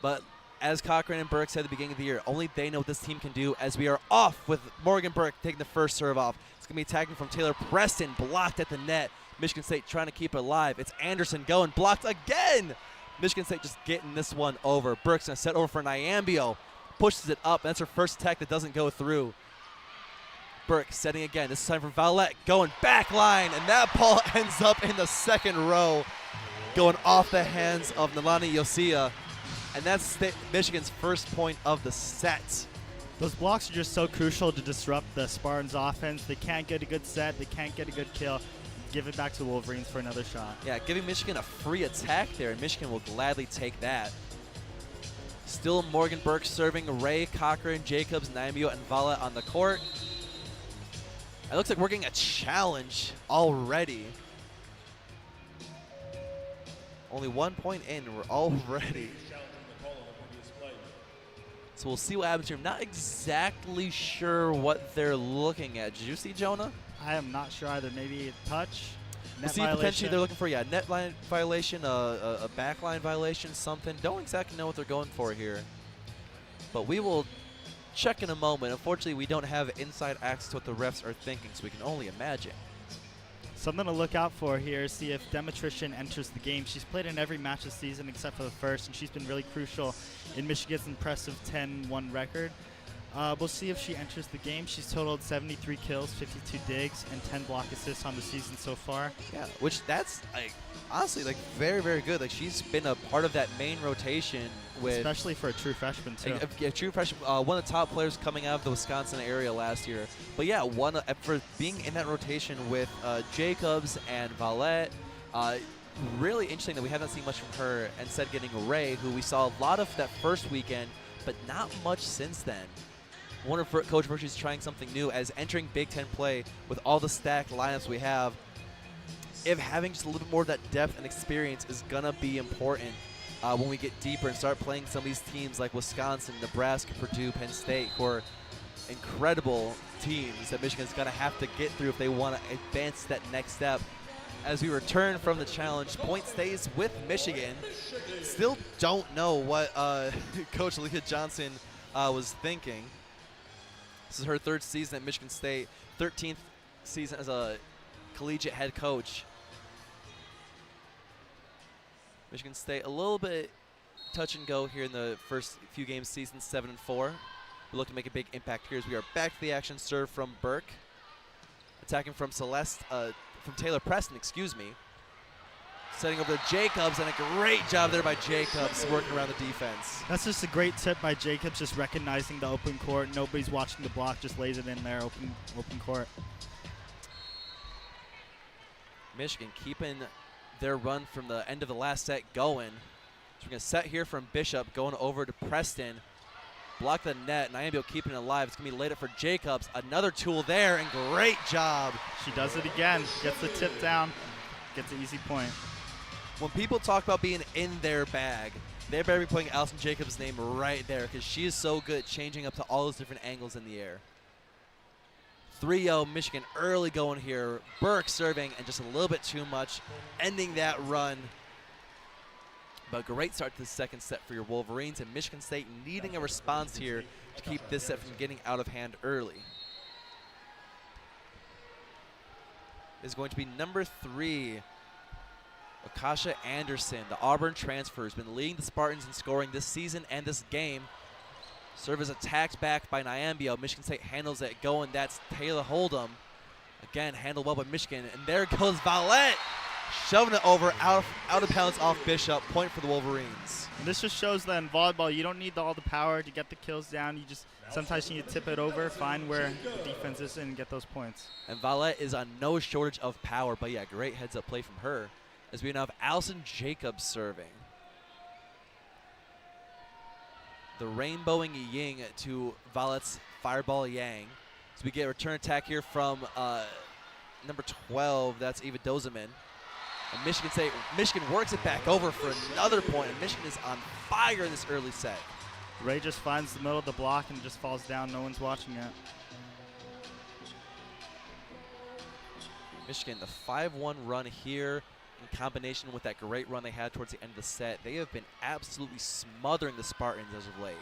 But as Cochran and Burke said at the beginning of the year, only they know what this team can do, as we are off with Morgan Burke taking the first serve off. It's going to be attacking from Taylor Preston, blocked at the net. Michigan State trying to keep it alive. It's Anderson going, blocked again. Michigan State just getting this one over. Burke's going to set over for Niambio. Pushes it up. That's her first attack that doesn't go through. Burke setting again. This time for Valouet. Going back line. And that ball ends up in the second row. Going off the hands of Nalani Yosia. And that's Michigan's first point of the set. Those blocks are just so crucial to disrupt the Spartans' offense. They can't get a good set. They can't get a good kill. Give it back to the Wolverines for another shot. Yeah, giving Michigan a free attack there, and Michigan will gladly take that. Still Morgan Burke serving. Ray, Cochran, Jacobs, Niambio, and Vala on the court. It looks like we're getting a challenge already. Only 1 point in, we're already. So we'll see what happens here. I'm not exactly sure what they're looking at. Did you see, Jonah? I am not sure either. Maybe a touch, We'll see, potentially they're looking for, net line violation, a back line violation, something. Don't exactly know what they're going for here. But we will check in a moment. Unfortunately, we don't have inside access to what the refs are thinking, so we can only imagine. Something to look out for here, see if Demetrician enters the game. She's played in every match this season except for the first, and she's been really crucial in Michigan's impressive 10-1 record. We'll see if she enters the game. She's totaled 73 kills, 52 digs, and 10 block assists on the season so far. Yeah, which that's honestly very, very good. She's been a part of that main rotation with, especially for a true freshman too. A true freshman, one of the top players coming out of the Wisconsin area last year. But yeah, for being in that rotation with Jacobs and Valette. Really interesting that we haven't seen much from her. Instead, getting Ray, who we saw a lot of that first weekend, but not much since then. I wonder if Coach Virtue's trying something new as entering Big Ten play with all the stacked lineups we have. If having just a little bit more of that depth and experience is going to be important when we get deeper and start playing some of these teams like Wisconsin, Nebraska, Purdue, Penn State, who are incredible teams that Michigan's going to have to get through if they want to advance that next step. As we return from the challenge, point stays with Michigan. Still don't know what Coach Leah Johnson was thinking. This is her 3rd season at Michigan State, 13th season as a collegiate head coach. Michigan State a little bit touch and go here in the first few games season, 7-4. We look to make a big impact here as we are back to the action. Serve from Burke. Attacking from from Taylor Preston, excuse me. Setting over to Jacobs, and a great job there by Jacobs working around the defense. That's just a great tip by Jacobs, just recognizing the open court. Nobody's watching the block, just lays it in there, open court. Michigan keeping their run from the end of the last set going. So we're going to set here from Bishop, going over to Preston. Block the net, and Iambio keeping it alive. It's going to be laid up for Jacobs. Another tool there, and great job. She does it again. Gets the tip down, gets an easy point. When people talk about being in their bag, they better be putting Allison Jacobs' name right there because she is so good at changing up to all those different angles in the air. 3-0 Michigan early going here. Burke serving, and just a little bit too much, ending that run. But great start to the second set for your Wolverines, and Michigan State needing a response here to keep this set from getting out of hand early. Is going to be number 3, Akasha Anderson, the Auburn transfer, has been leading the Spartans in scoring this season and this game. Serve is attacked back by Nyambio. Michigan State handles it going. That's Taylor Hold'em. Again, handled well by Michigan. And there goes Valette, shoving it over, out of bounds off Bishop. Point for the Wolverines. And this just shows that in volleyball, you don't need all the power to get the kills down. You just sometimes you need to tip it over, find where the defense is, and get those points. And Valette is on no shortage of power. But yeah, great heads-up play from her. As we now have Allison Jacobs serving. The rainbowing Ying to Valette's fireball Yang. So we get a return attack here from number 12. That's Eva Dozeman. And Michigan works it back over for another point. And Michigan is on fire in this early set. Ray just finds the middle of the block and just falls down. No one's watching it. Michigan, the 5-1 run here, in combination with that great run they had towards the end of the set, they have been absolutely smothering the Spartans as of late.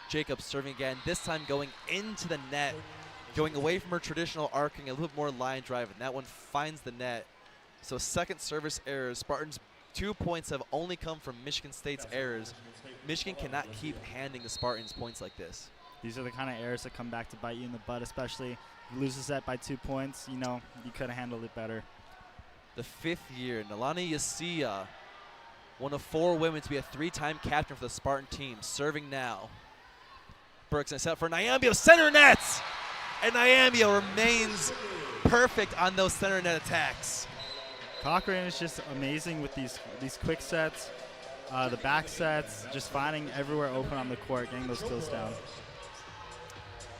Jacobs serving again, this time going into the net, going away from her traditional arcing, a little bit more line drive, and that one finds the net. So second service errors. Spartans' 2 points have only come from Michigan State's errors. Michigan cannot keep handing the Spartans points like this. These are the kind of errors that come back to bite you in the butt, especially if you lose the set by 2 points. You know, you could have handled it better. The 5th year, Nalani Yasiya, one of 4 women to be a 3-time captain for the Spartan team, serving now. Burke's going to set for Nyambio, center nets! And Nyambio remains perfect on those center net attacks. Cochran is just amazing with these quick sets, the back sets, just finding everywhere open on the court, getting those kills down.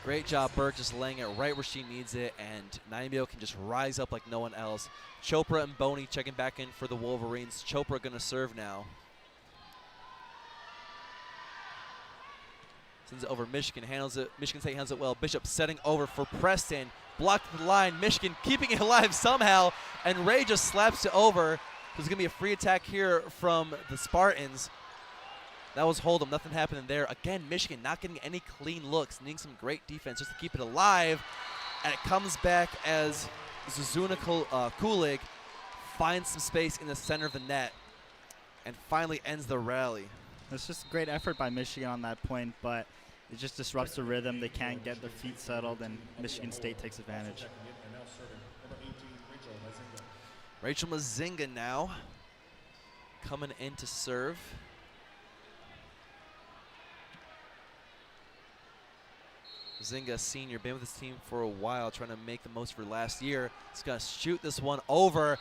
Great job, Burke, just laying it right where she needs it, and Nyambio can just rise up like no one else. Chopra and Boney checking back in for the Wolverines. Chopra going to serve now. Sends it over Michigan, handles it. Michigan State handles it well. Bishop setting over for Preston. Blocked the line. Michigan keeping it alive somehow, and Ray just slaps it over. There's going to be a free attack here from the Spartans. That was Hold'em. Nothing happening there. Again, Michigan not getting any clean looks, needing some great defense just to keep it alive. And it comes back as Zuzuna Kulig finds some space in the center of the net and finally ends the rally. It's just a great effort by Michigan on that point, but it just disrupts the rhythm. They can't get their feet settled, and Michigan State takes advantage. Rachel Mazinga now coming in to serve. Mazinga, senior, been with this team for a while, trying to make the most of her last year. He's going to shoot this one over.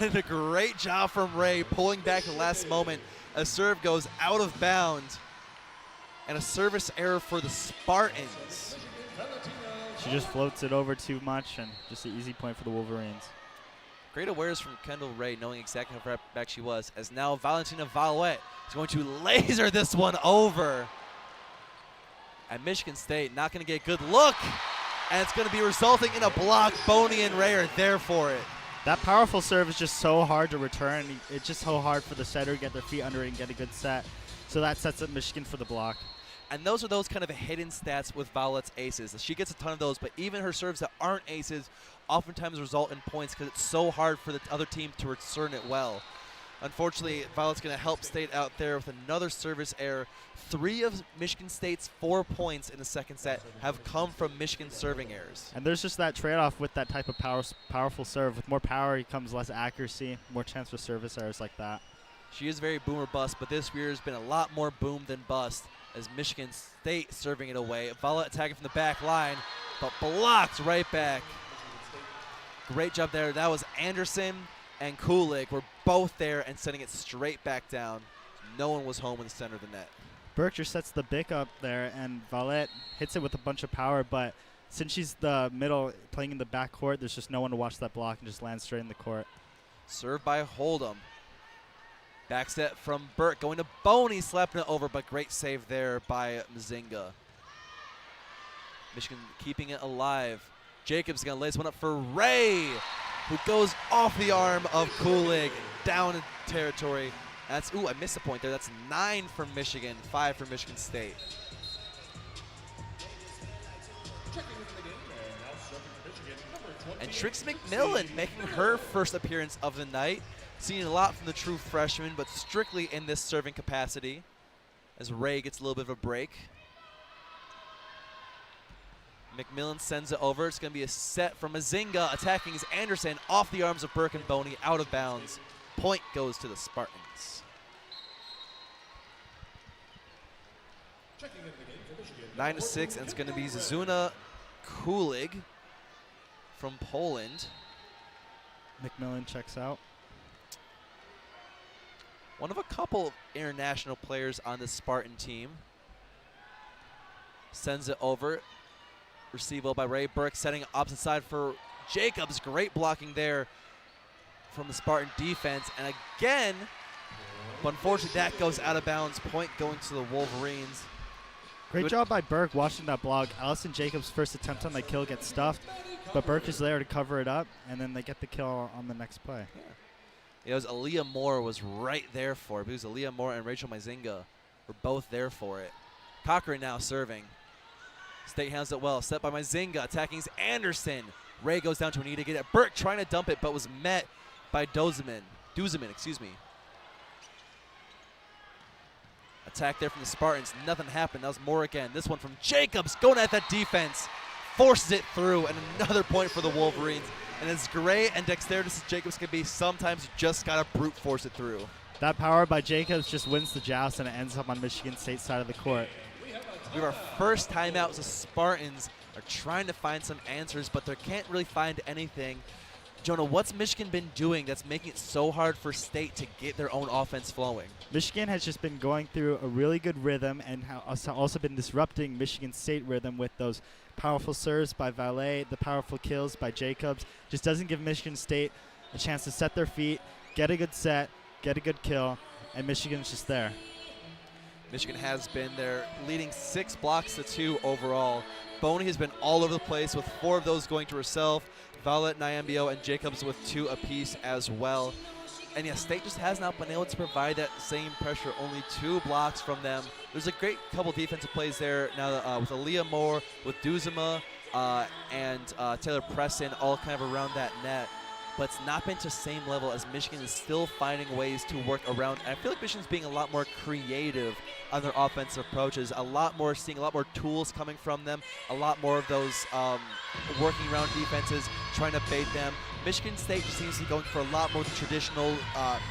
And a great job from Ray, pulling back the last moment. A serve goes out of bounds. And a service error for the Spartans. She just floats it over too much, and just an easy point for the Wolverines. Great awareness from Kendall Ray, knowing exactly how far back she was, as now Valentina Valette is going to laser this one over. And Michigan State not going to get a good look, and it's going to be resulting in a block. Boney and Ray are there for it. That powerful serve is just so hard to return. It's just so hard for the setter to get their feet under it and get a good set. So that sets up Michigan for the block. And those are those kind of hidden stats with Valette's aces. She gets a ton of those, but even her serves that aren't aces oftentimes result in points because it's so hard for the other team to return it well. Unfortunately, Violet's going to help State out there with another service error. 3 of Michigan State's 4 points in the second set have come from Michigan serving errors. And there's just that trade-off with that type of powerful serve. With more power comes less accuracy, more chance for service errors like that. She is very boom or bust, but this year has been a lot more boom than bust as Michigan State serving it away. Violet attacking from the back line, but blocked right back. Great job there. That was Anderson and Kulig were both there and sending it straight back down. No one was home in the center of the net. Berkshire sets the bick up there, and Violet hits it with a bunch of power, but since she's the middle playing in the back court, there's just no one to watch that block and just land straight in the court. Served by Hold'em. Back set from Burke going to Boney, slapping it over, but great save there by Mzinga. Michigan keeping it alive. Jacobs going to lay this one up for Ray, who goes off the arm of Kulig down in territory. That's, ooh, I missed a point there. That's 9 from Michigan, 5 for Michigan State. And Trix McMillan making her first appearance of the night. Seeing a lot from the true freshman, but strictly in this serving capacity as Ray gets a little bit of a break. McMillan sends it over. It's going to be a set from Mzinga attacking as Anderson off the arms of Burke and Boney, out of bounds. Point goes to the Spartans. 9-6, and it's going to be Zuzuna Kulig from Poland. McMillan checks out. One of a couple international players on the Spartan team. Sends it over. Receivable by Ray. Burke setting opposite side for Jacobs. Great blocking there from the Spartan defense. And again, but unfortunately that goes out of bounds. Point going to the Wolverines. Great job by Burke watching that block. Allison Jacobs' first attempt on the kill gets stuffed, but Burke is there to cover it up, and then they get the kill on the next play. Yeah. It was Aaliyah Moore was right there for it. It was Aaliyah Moore and Rachel Mzinga were both there for it. Cochran now serving. State handles it well. Set by Mzinga. Attacking is Anderson. Ray goes down to a knee to get it. Burke trying to dump it, but was met by Duzeman, excuse me. Attack there from the Spartans. Nothing happened. That was Moore again. This one from Jacobs going at that defense. Forces it through, and another point for the Wolverines. And as great and dexterous as Jacobs can be, sometimes you just got to brute force it through. That power by Jacobs just wins the joust, and it ends up on Michigan State's side of the court. We have our first timeout as the Spartans are trying to find some answers, but they can't really find anything. Jonah, what's Michigan been doing that's making it so hard for State to get their own offense flowing? Michigan has just been going through a really good rhythm and has also been disrupting Michigan State rhythm with those powerful serves by Valet, the powerful kills by Jacobs. Just doesn't give Michigan State a chance to set their feet, get a good set, get a good kill, and Michigan's just there. Michigan has been there, leading 6 blocks to 2 overall. Boney has been all over the place with 4 of those going to herself. Violet, Nyambio, and Jacobs with 2 apiece as well. And yeah, State just has not been able to provide that same pressure. Only 2 blocks from them. There's a great couple defensive plays there now with Aaliyah Moore, with Duzema, and Taylor Preston all kind of around that net. But it's not been to the same level as Michigan is still finding ways to work around. And I feel like Michigan's being a lot more creative on their offensive approaches, seeing a lot more tools coming from them, a lot more of those working around defenses, trying to bait them. Michigan State just seems to be going for a lot more traditional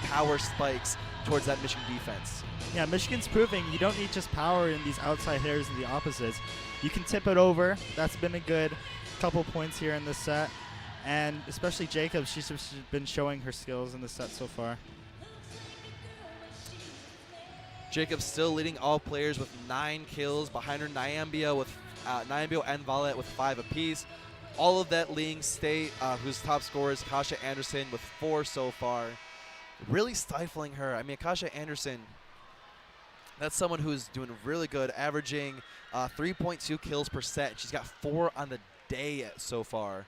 power spikes towards that Michigan defense. Yeah, Michigan's proving you don't need just power in these outside hitters and the opposites. You can tip it over. That's been a good couple points here in this set. And especially Jacobs, she's been showing her skills in the set so far. Jacobs still leading all players with 9 kills. Behind her, Nyambio and Valet with 5 apiece. All of that leading State, whose top scorer is Akasha Anderson with 4 so far. Really stifling her. I mean, Akasha Anderson, that's someone who's doing really good, averaging 3.2 kills per set. She's got 4 on the day so far.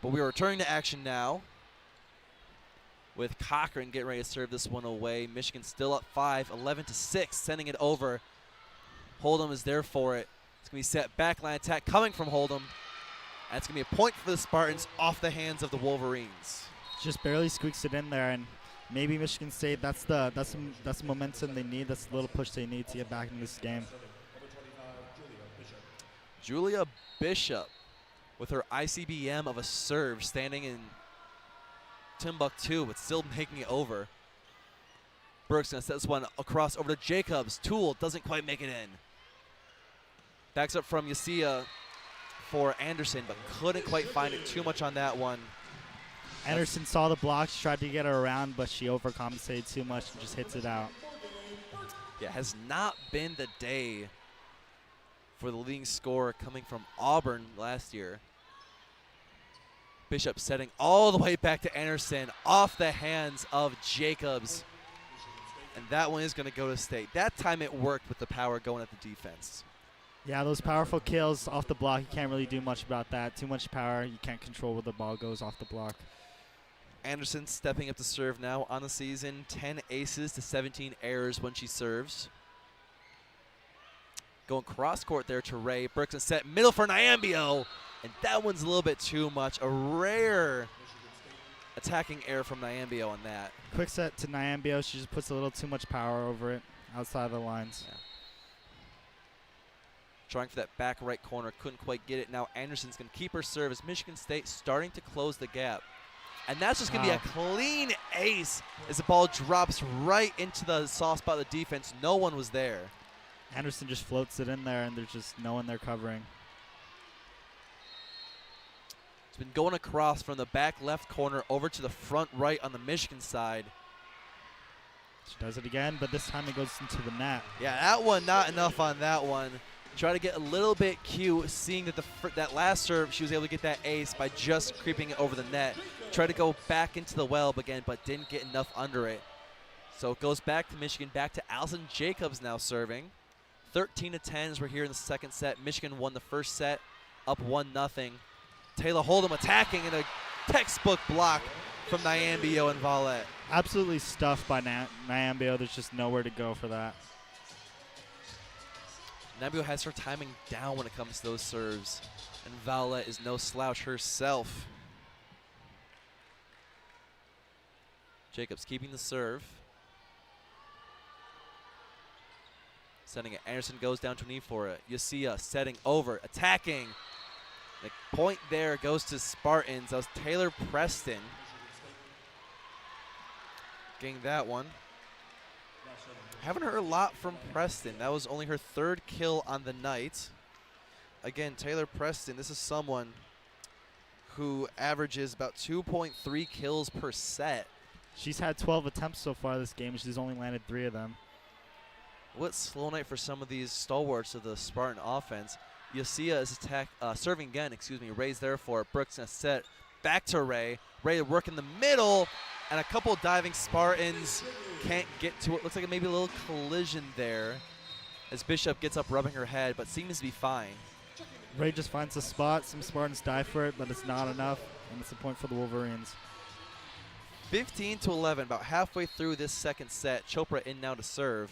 But we are returning to action now with Cochran getting ready to serve this one away. Michigan still up 5, 11-6, sending it over. Hold'em is there for it. It's going to be set backline attack coming from Hold'em. And it's going to be a point for the Spartans off the hands of the Wolverines. Just barely squeaks it in there, and maybe Michigan State, that's the momentum they need. That's the little push they need to get back in this game. Julia Bishop with her ICBM of a serve standing in Timbuktu, but still making it over. Brooks gonna set this one across over to Jacobs. Toole doesn't quite make it in. Backs up from Yasia for Anderson, but couldn't quite find it too much on that one. Anderson saw the blocks, tried to get her around, but she overcompensated too much and just hits it out. Yeah, has not been the day for the leading scorer coming from Auburn last year. Bishop setting all the way back to Anderson off the hands of Jacobs. And that one is going to go to State. That time it worked with the power going at the defense. Yeah, those powerful kills off the block, you can't really do much about that. Too much power, you can't control where the ball goes off the block. Anderson stepping up to serve now on the season. 10 aces to 17 errors when she serves. Going cross court there to Ray. Brooks and set middle for Nyambio. And that one's a little bit too much. A rare attacking error from Nyambio on that. Quick set to Nyambio. She just puts a little too much power over it outside of the lines. Yeah. Trying for that back right corner. Couldn't quite get it. Now Anderson's going to keep her serve as Michigan State starting to close the gap. And that's just going to be a clean ace as the ball drops right into the soft spot of the defense. No one was there. Anderson just floats it in there, and there's just no one there covering. It's been going across from the back left corner over to the front right on the Michigan side. She does it again, but this time it goes into the net. Yeah, that one not enough on that one. Try to get a little bit cute, seeing that that last serve, she was able to get that ace by just creeping it over the net. Tried to go back into the well again, but didn't get enough under it. So it goes back to Michigan, back to Allison Jacobs now serving. 13-10 as we're here in the second set. Michigan won the first set, up 1-0. Taylor Hold'em attacking in a textbook block from Nyambio and Valette. Absolutely stuffed by Nyambio. There's just nowhere to go for that. Nyambio has her timing down when it comes to those serves, and Valette is no slouch herself. Jacobs keeping the serve. Sending it. Anderson goes down to a knee for it. Yasia setting over, attacking. The point there goes to Spartans. That was Taylor Preston getting that one. Haven't heard a lot from Preston. That was only her third kill on the night. Again, Taylor Preston, this is someone who averages about 2.3 kills per set. She's had 12 attempts so far this game. She's only landed 3 of them. What slow night for some of these stalwarts of the Spartan offense. Yasia is serving again, Ray's there for it. Brooks in a set. Back to Ray. Ray work in the middle. And a couple diving Spartans can't get to it. Looks like maybe a little collision there as Bishop gets up rubbing her head, but seems to be fine. Ray just finds a spot. Some Spartans dive for it, but it's not enough. And it's a point for the Wolverines. 15-11, about halfway through this second set. Chopra in now to serve.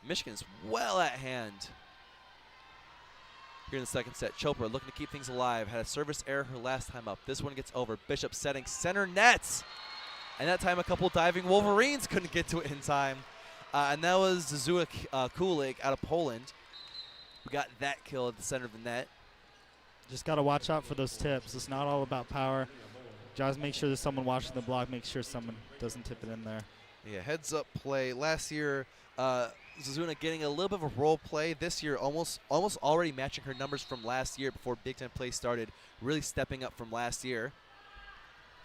Michigan's well at hand here in the second set. Chopra looking to keep things alive. Had a service error her last time up. This one gets over. Bishop setting center nets. And that time a couple diving Wolverines couldn't get to it in time. And that was Zuzua Kulik out of Poland. We got that kill at the center of the net. Just got to watch out for those tips. It's not all about power. Just make sure there's someone watching the block. Make sure someone doesn't tip it in there. Yeah, heads up play. Last year, Zuzuna getting a little bit of a role play. This year, almost already matching her numbers from last year before Big Ten play started. Really stepping up from last year.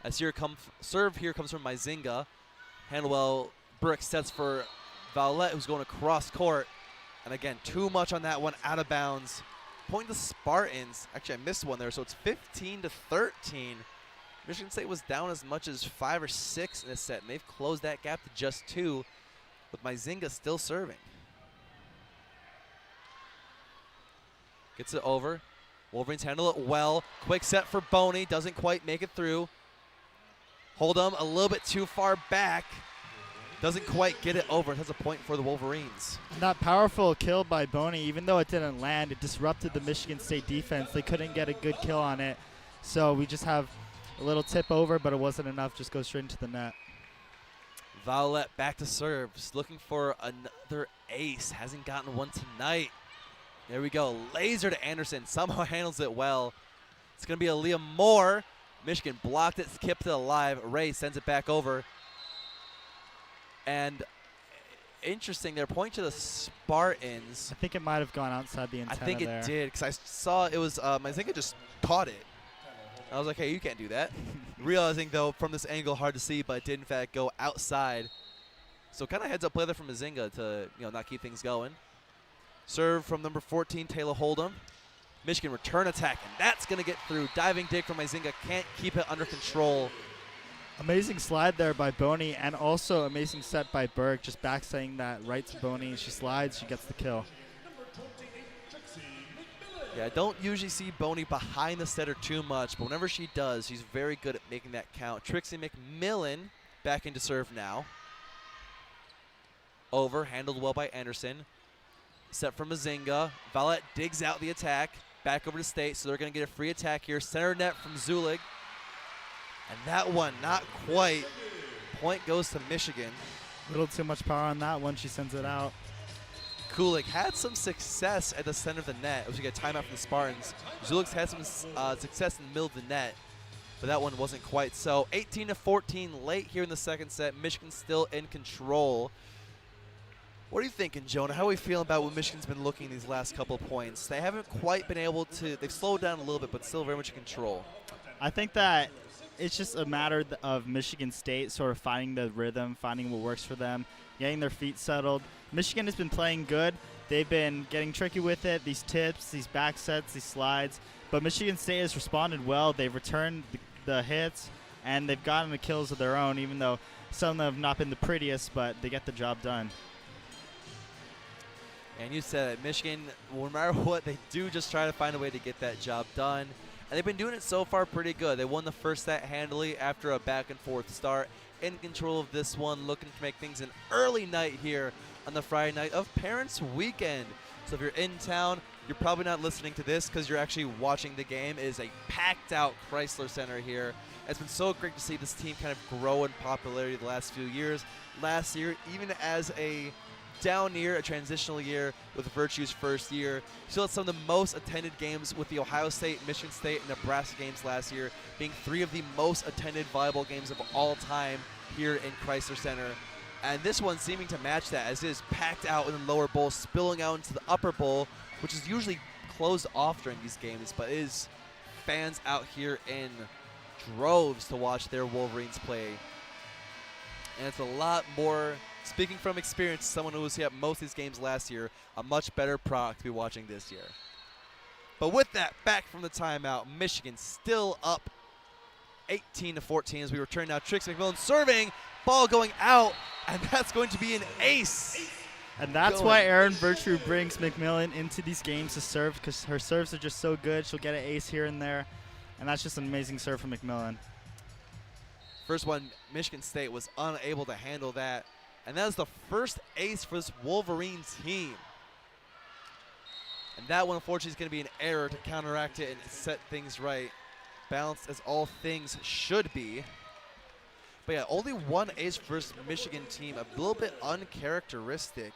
As serve here comes from Myzinga. Handwell Brooks sets for Valette, who's going across court. And again, too much on that one, out of bounds. Point to Spartans. Actually, I missed one there, so it's 15-13. Michigan State was down as much as 5 or 6 in this set, and they've closed that gap to just 2, with Myzinga still serving. Gets it over. Wolverines handle it well. Quick set for Boney. Doesn't quite make it through. Hold'em a little bit too far back. Doesn't quite get it over. That's a point for the Wolverines. That powerful kill by Boney, even though it didn't land, it disrupted the Michigan State defense. They couldn't get a good kill on it. So we just have A little tip over, but it wasn't enough. Just goes straight into the net. Violet back to serves, looking for another ace. Hasn't gotten one tonight. There we go. Laser to Anderson. Somehow handles it well. It's going to be a Liam Moore. Michigan blocked it, kept it alive. Ray sends it back over. And interesting, they're pointing to the Spartans. I think it might have gone outside the antenna. I think it did, because I saw it was, I think it just caught it. I was like, hey, you can't do that. Realizing, though, from this angle, hard to see, but it did, in fact, go outside. So kind of heads-up play there from Mazinga to, not keep things going. Serve from number 14, Taylor Hold'em. Michigan return attack, and that's going to get through. Diving dig from Mazinga, can't keep it under control. Amazing slide there by Boney, and also amazing set by Berg, just backsetting that right to Boney. She slides, she gets the kill. Yeah, I don't usually see Boney behind the setter too much, but whenever she does, she's very good at making that count. Trixie McMillan back into serve now. Over, handled well by Anderson. Set from Mazinga. Violet digs out the attack. Back over to State, so they're going to get a free attack here. Center net from Zulig. And that one, not quite. Point goes to Michigan. A little too much power on that one. She sends it out. Kulik had some success at the center of the net. It was going to get a timeout from the Spartans. Zulik's had some success in the middle of the net, but that one wasn't quite. So 18-14 late here in the second set. Michigan still in control. What are you thinking, Jonah? How are we feeling about what Michigan's been looking these last couple of points? They haven't quite been able to, they've slowed down a little bit, but still very much in control. I think that it's just a matter of Michigan State sort of finding the rhythm, finding what works for them, getting their feet settled. Michigan has been playing good. They've been getting tricky with it, these tips, these back sets, these slides. But Michigan State has responded well. They've returned the hits, and they've gotten the kills of their own, even though some of them have not been the prettiest, but they get the job done. And you said it, Michigan, no matter what, they do just try to find a way to get that job done. And they've been doing it so far pretty good. They won the first set handily after a back-and-forth start. In control of this one, looking to make things an early night here on the Friday night of Parents Weekend. So if you're in town, you're probably not listening to this because you're actually watching the game. It is a packed-out Crisler Center here. It's been so great to see this team kind of grow in popularity the last few years. Last year, even as a down year, a transitional year with Virtue's first year. Still had some of the most attended games with the Ohio State, Michigan State, and Nebraska games last year, being 3 of the most attended volleyball games of all time here in Crisler Center. And this one seeming to match that, as it is packed out in the lower bowl, spilling out into the upper bowl, which is usually closed off during these games, but is fans out here in droves to watch their Wolverines play. And it's a lot more, speaking from experience, someone who was here at most of these games last year, a much better product to be watching this year. But with that, back from the timeout, Michigan still up 18-14 as we return now. Trixie McMillan serving, ball going out, and that's going to be an ace. And that's why Erin Virtue brings McMillan into these games to serve, because her serves are just so good. She'll get an ace here and there, and that's just an amazing serve from McMillan. First one, Michigan State was unable to handle that. And that is the first ace for this Wolverines team. And that one, unfortunately, is going to be an error to counteract it and set things right. Balanced as all things should be. But yeah, only one ace for this Michigan team. A little bit uncharacteristic.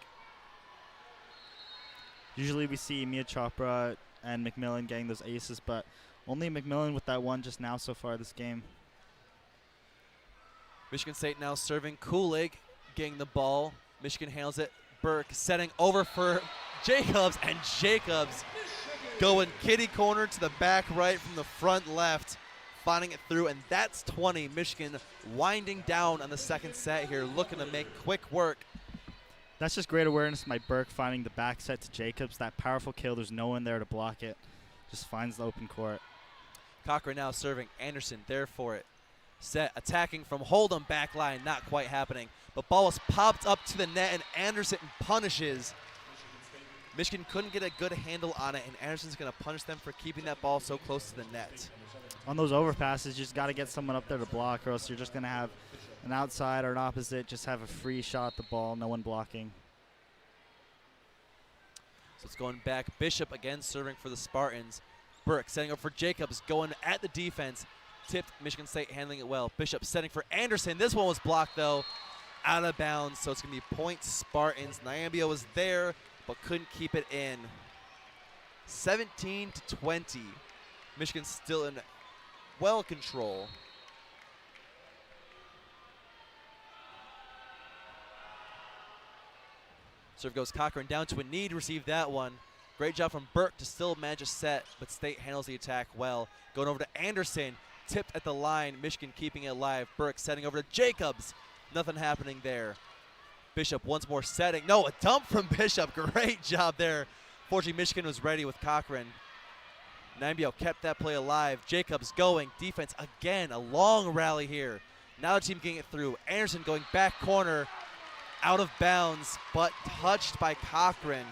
Usually we see Mia Chopra and McMillan getting those aces, but only McMillan with that one just now so far this game. Michigan State now serving. Kulig getting the ball. Michigan handles it. Burke setting over for Jacobs, and Jacobs going kitty corner to the back right from the front left, finding it through, and that's 20. Michigan winding down on the second set here, looking to make quick work. That's just great awareness by Burke, finding the back set to Jacobs. That powerful kill, there's no one there to block it. Just finds the open court. Cochran now serving. Anderson there for it. Set attacking from Hold'em back line, not quite happening. But ball was popped up to the net, and Anderson punishes. Michigan couldn't get a good handle on it, and Anderson's going to punish them for keeping that ball so close to the net. On those overpasses, you just got to get someone up there to block, or else you're just going to have an outside or an opposite just have a free shot at the ball, no one blocking. So it's going back. Bishop again serving for the Spartans. Burke setting up for Jacobs, going at the defense. tipped. Michigan State handling it well. Bishop setting for Anderson. This one was blocked, though, out of bounds, so it's going to be point Spartans. Nyambia was there, but couldn't keep it in. 17-20. Michigan still in well control. Serve goes Cochran down to a knee to receive that one. Great job from Burke to still manage a set, but State handles the attack well. Going over to Anderson, tipped at the line. Michigan keeping it alive. Burke setting over to Jacobs. Nothing happening there. Bishop once more setting. No, a dump from Bishop. Great job there. Fortunately, Michigan was ready with Cochran. Nyambia kept that play alive. Jacobs going. Defense again. A long rally here. Now the team getting it through. Anderson going back corner. Out of bounds, but touched by Cochran.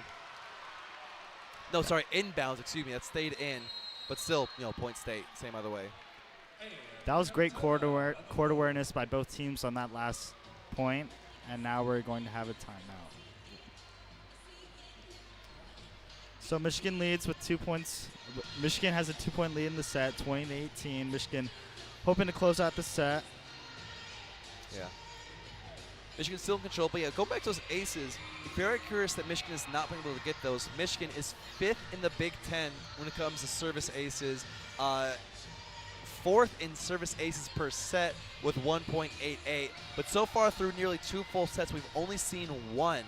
No, sorry, inbounds, excuse me. That stayed in, but still, point State. Same other way. That was great court awareness by both teams on that last point, and now we're going to have a timeout. So Michigan leads with 2 points. Michigan has a 2-point lead in the set, 20-18. Michigan hoping to close out the set. Yeah. Michigan still in control, but go back to those aces. Very curious that Michigan is not being able to get those. Michigan is 5th in the Big Ten when it comes to service aces. 4th in service aces per set with 1.88. But so far through nearly 2 full sets, we've only seen 1.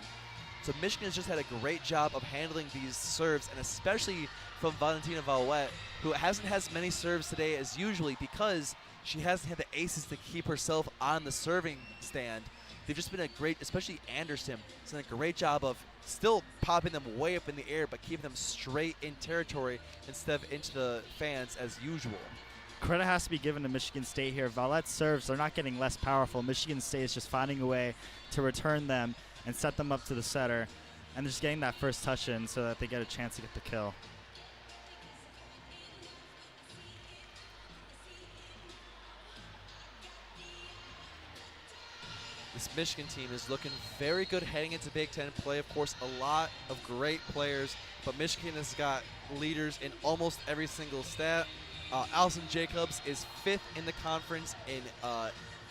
So Michigan has just had a great job of handling these serves, and especially from Valentina Valouet, who hasn't had as many serves today as usually because she hasn't had the aces to keep herself on the serving stand. They've just been a great, especially Anderson, has done a great job of still popping them way up in the air, but keeping them straight in territory instead of into the fans as usual. Credit has to be given to Michigan State here. Vaulet's serves, they're not getting less powerful. Michigan State is just finding a way to return them and set them up to the setter, and just getting that first touch in so that they get a chance to get the kill. This Michigan team is looking very good heading into Big Ten play. Of course, a lot of great players, but Michigan has got leaders in almost every single stat. Allison Jacobs is 5th in the conference in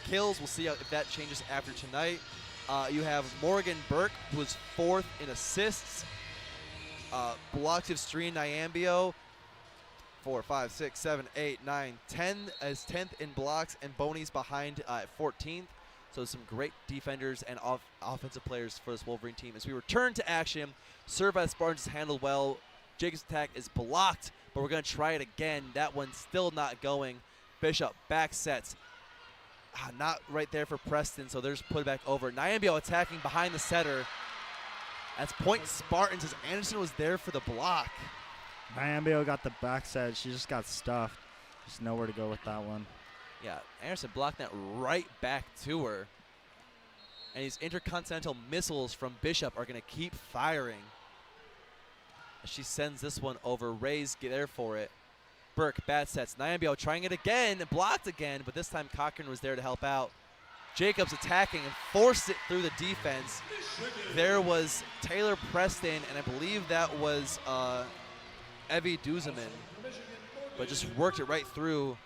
kills. We'll see if that changes after tonight. You have Morgan Burke, who is 4th in assists. Blocks of Stream Nyambio, 4, 5, 6, 7, 8, 9, 10 as 10th in blocks, and Boney's behind at 14th. So some great defenders and offensive players for this Wolverine team. As we return to action, serve by the Spartans is handled well. Jacobs' attack is blocked, but we're going to try it again. That one's still not going. Bishop back sets. Not right there for Preston, so there's put back over. Nyambia attacking behind the setter. That's point Spartans as Anderson was there for the block. Nyambia got the back set. She just got stuffed. Just nowhere to go with that one. Yeah, Anderson blocked that right back to her. And these intercontinental missiles from Bishop are going to keep firing. As she sends this one over. Ray's there for it. Burke bad sets. Nyambia trying it again, blocked again, but this time Cochran was there to help out. Jacobs attacking and forced it through the defense. There was Taylor Preston, and I believe that was Evie Duzeman, but just worked it right through.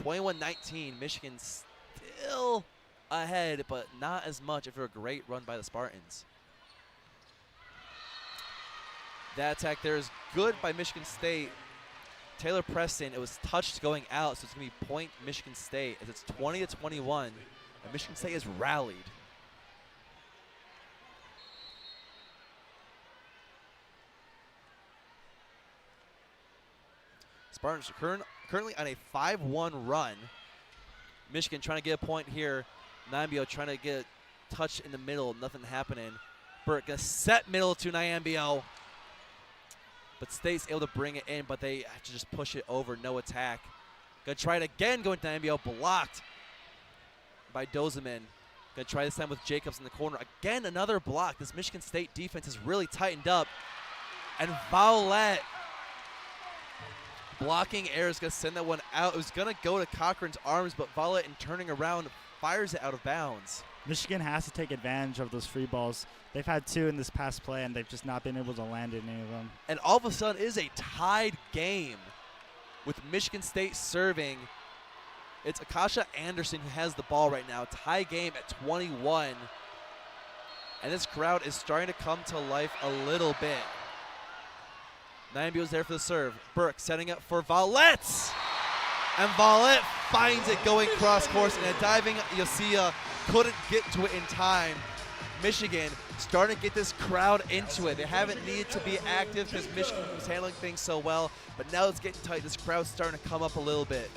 21-19, Michigan still ahead, but not as much after a great run by the Spartans. That attack there is good by Michigan State. Taylor Preston, it was touched going out, so it's going to be point Michigan State as it's 20-21, and Michigan State has rallied. Spartans are currently on a 5-1 run. Michigan trying to get a point here. Nyambio trying to get a touch in the middle, nothing happening. Burke gonna set middle to Nyambio. But State's able to bring it in, but they have to just push it over, no attack. Gonna try it again, going to Nyambio, blocked by Dozeman. Gonna try this time with Jacobs in the corner. Again, another block. This Michigan State defense has really tightened up. And Valouet blocking air is going to send that one out. It was going to go to Cochran's arms, but Valouet, in turning around, fires it out of bounds. Michigan has to take advantage of those free balls. They've had 2 in this past play, and they've just not been able to land in any of them. And all of a sudden, it is a tied game with Michigan State serving It's Akasha Anderson who has the ball right now. Tie game at 21. And this crowd is starting to come to life a little bit. Nyambio's there for the serve. Burke setting up for Valette. And Valette finds it going cross course, and a diving Yosia couldn't get to it in time. Michigan starting to get this crowd into it. They haven't needed to be active because Michigan was handling things so well, but now it's getting tight. This crowd's starting to come up a little bit.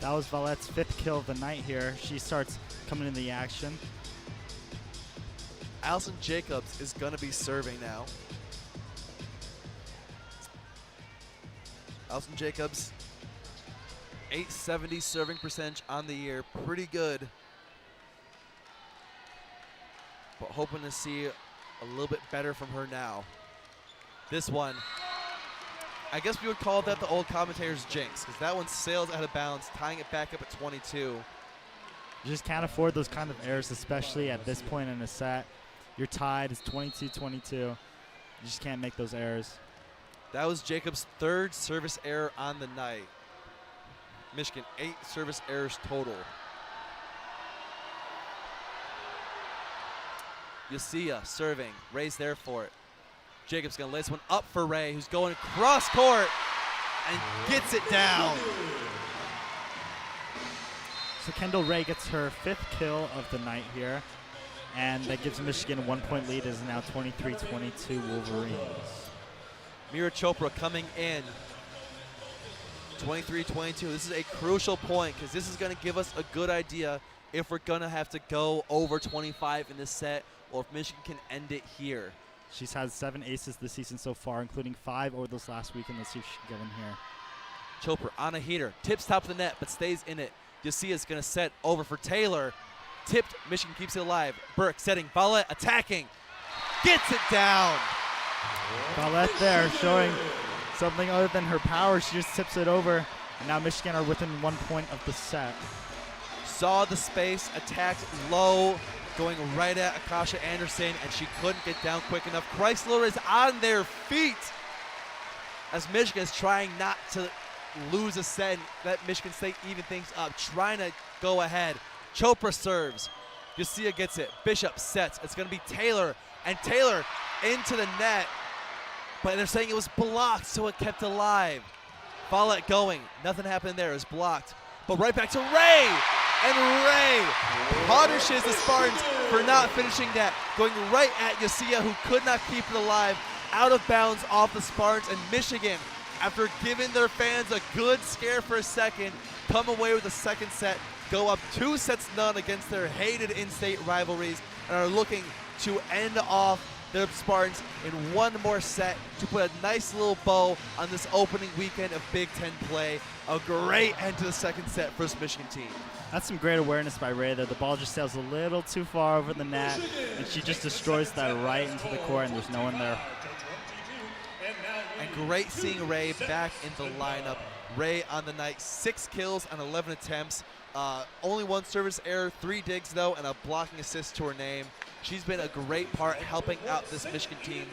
That was Valette's 5th kill of the night here. She starts coming into the action. Allison Jacobs is going to be serving now. Allison Jacobs, 870 serving percentage on the year. Pretty good. But hoping to see a little bit better from her now. This one, I guess we would call that the old commentator's jinx, because that one sails out of bounds, tying it back up at 22. You just can't afford those kind of errors, especially at this point in a set. You're tied. It's 22-22. You just can't make those errors. That was Jacobs' 3rd service error on the night. Michigan, 8 service errors total. Yosia serving. Ray's there for it. Jacobs going to lay this one up for Ray, who's going cross court and gets it down. So Kendall Ray gets her 5th kill of the night here, and that gives Michigan a 1-point lead. It is now 23-22 Wolverines. Mira Chopra coming in. 23-22. This is a crucial point because this is going to give us a good idea if we're going to have to go over 25 in this set or if Michigan can end it here. She's had 7 aces this season so far, including 5 over this last weekend. Let's see if she can get in here. Chopra on a heater. Tips top of the net but stays in it. Yosia's going to set over for Taylor. Tipped. Michigan keeps it alive. Burke setting. Valette attacking. Gets it down. Valette there showing something other than her power. She just tips it over. And now Michigan are within 1 point of the set. Saw the space, attacked low, going right at Akasha Anderson, and she couldn't get down quick enough. Crisler is on their feet as Michigan is trying not to lose a set and let Michigan State even things up, trying to go ahead. Chopra serves. Yosia gets it. Bishop sets. It's going to be Taylor, and Taylor into the net, but they're saying it was blocked, so it kept alive. Valette going. Nothing happened there. It was blocked. But right back to Ray. And Ray punishes the Spartans for not finishing that, going right at Yosia, who could not keep it alive, out of bounds off the Spartans. And Michigan, after giving their fans a good scare for a second, come away with the second set, go up 2-0 against their hated in-state rivalries, and are looking to end off the Spartans in one more set to put a nice little bow on this opening weekend of Big Ten play. A great end to the second set for this Michigan team. That's some great awareness by Ray there. The ball just sails a little too far over the net, and she just destroys that right into the court, and there's no one there. And great seeing Ray back in the lineup. Ray on the night, 6 kills on 11 attempts. Only 1 service error, 3 digs though, and a blocking assist to her name. She's been a great part helping out this Michigan team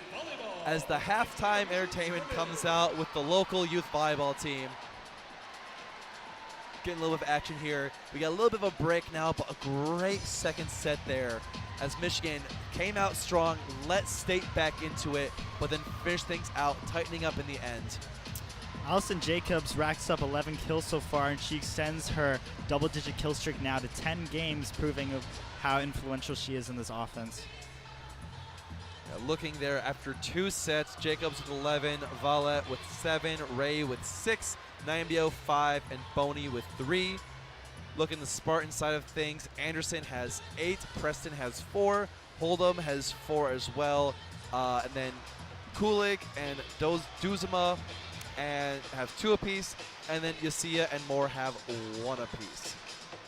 as the halftime entertainment comes out with the local youth volleyball team. Getting a little bit of action here. We got a little bit of a break now, but a great second set there as Michigan came out strong, let State back into it, but then finished things out, tightening up in the end. Allison Jacobs racks up 11 kills so far, and she extends her double-digit kill streak now to 10 games, proving of how influential she is in this offense. Looking there after 2 sets, Jacobs with 11, Valette with 7, Ray with 6, Nyambio 5, and Boney with 3. Looking the Spartan side of things, Anderson has 8, Preston has 4, Hold'em has 4 as well, and then Kulik and Duzema and have 2 apiece, and then Yosia and Moore have 1 apiece.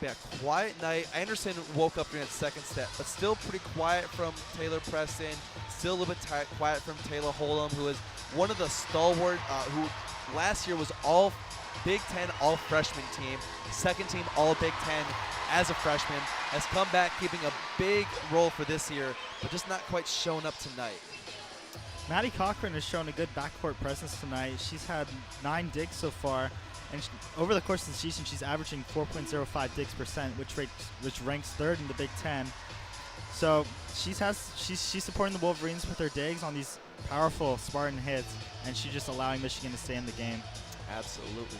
Yeah, quiet night. Anderson woke up during that second set, but still pretty quiet from Taylor Preston. Still a little bit quiet from Taylor Hold'em, who is one of the stalwart, who last year was all Big Ten all-freshman team, second team all-Big Ten as a freshman, has come back keeping a big role for this year, but just not quite showing up tonight. Maddie Cochran has shown a good backcourt presence tonight. She's had 9 digs so far, And over the course of the season, she's averaging 4.05 digs percent, which ranks third in the Big Ten. So she's supporting the Wolverines with her digs on these powerful Spartan hits, and she's just allowing Michigan to stay in the game. Absolutely.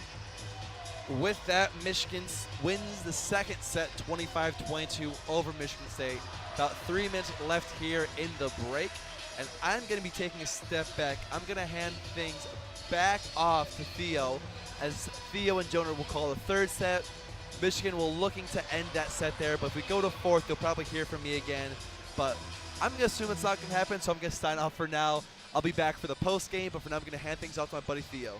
With that, Michigan wins the second set 25-22 over Michigan State. About 3 minutes left here in the break, and I'm going to be taking a step back. I'm going to hand things back off to Theo, as Theo and Jonah will call the third set. Michigan will looking to end that set there, but if we go to fourth, you'll probably hear from me again. But I'm going to assume it's not going to happen, so I'm going to sign off for now. I'll be back for the post game, but for now I'm going to hand things off to my buddy Theo.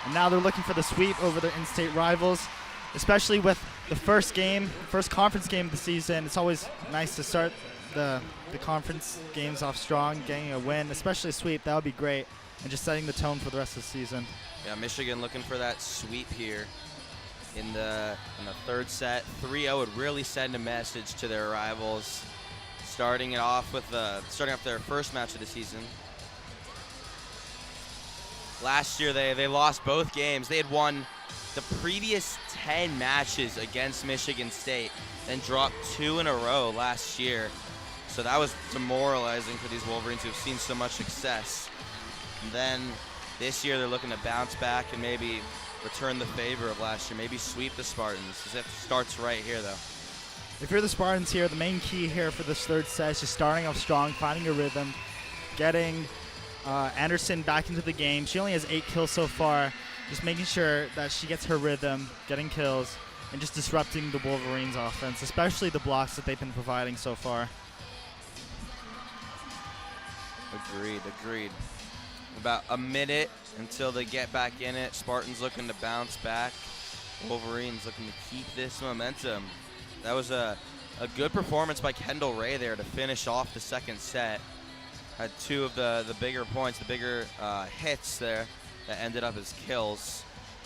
And now they're looking for the sweep over their in-state rivals, especially with the first conference game of the season. It's always nice to start the conference games off strong, getting a win, especially a sweep. That would be great, and just setting the tone for the rest of the season. Yeah, Michigan looking for that sweep here in the third set. 3-0 would really send a message to their rivals, starting off their first match of the season. Last year, they lost both games. They had won the previous 10 matches against Michigan State and dropped 2 in a row last year. So that was demoralizing for these Wolverines who have seen so much success. And then this year, they're looking to bounce back and maybe return the favor of last year, maybe sweep the Spartans. It starts right here, though. If you're the Spartans here, the main key here for this third set is just starting off strong, finding a rhythm, getting Anderson back into the game. She only has 8 kills so far. Just making sure that she gets her rhythm, getting kills, and just disrupting the Wolverines' offense, especially the blocks that they've been providing so far. Agreed. About a minute until they get back in it. Spartans looking to bounce back. Wolverines looking to keep this momentum. That was a good performance by Kendall Ray there to finish off the second set. Had 2 of the bigger points, the bigger hits there that ended up as kills.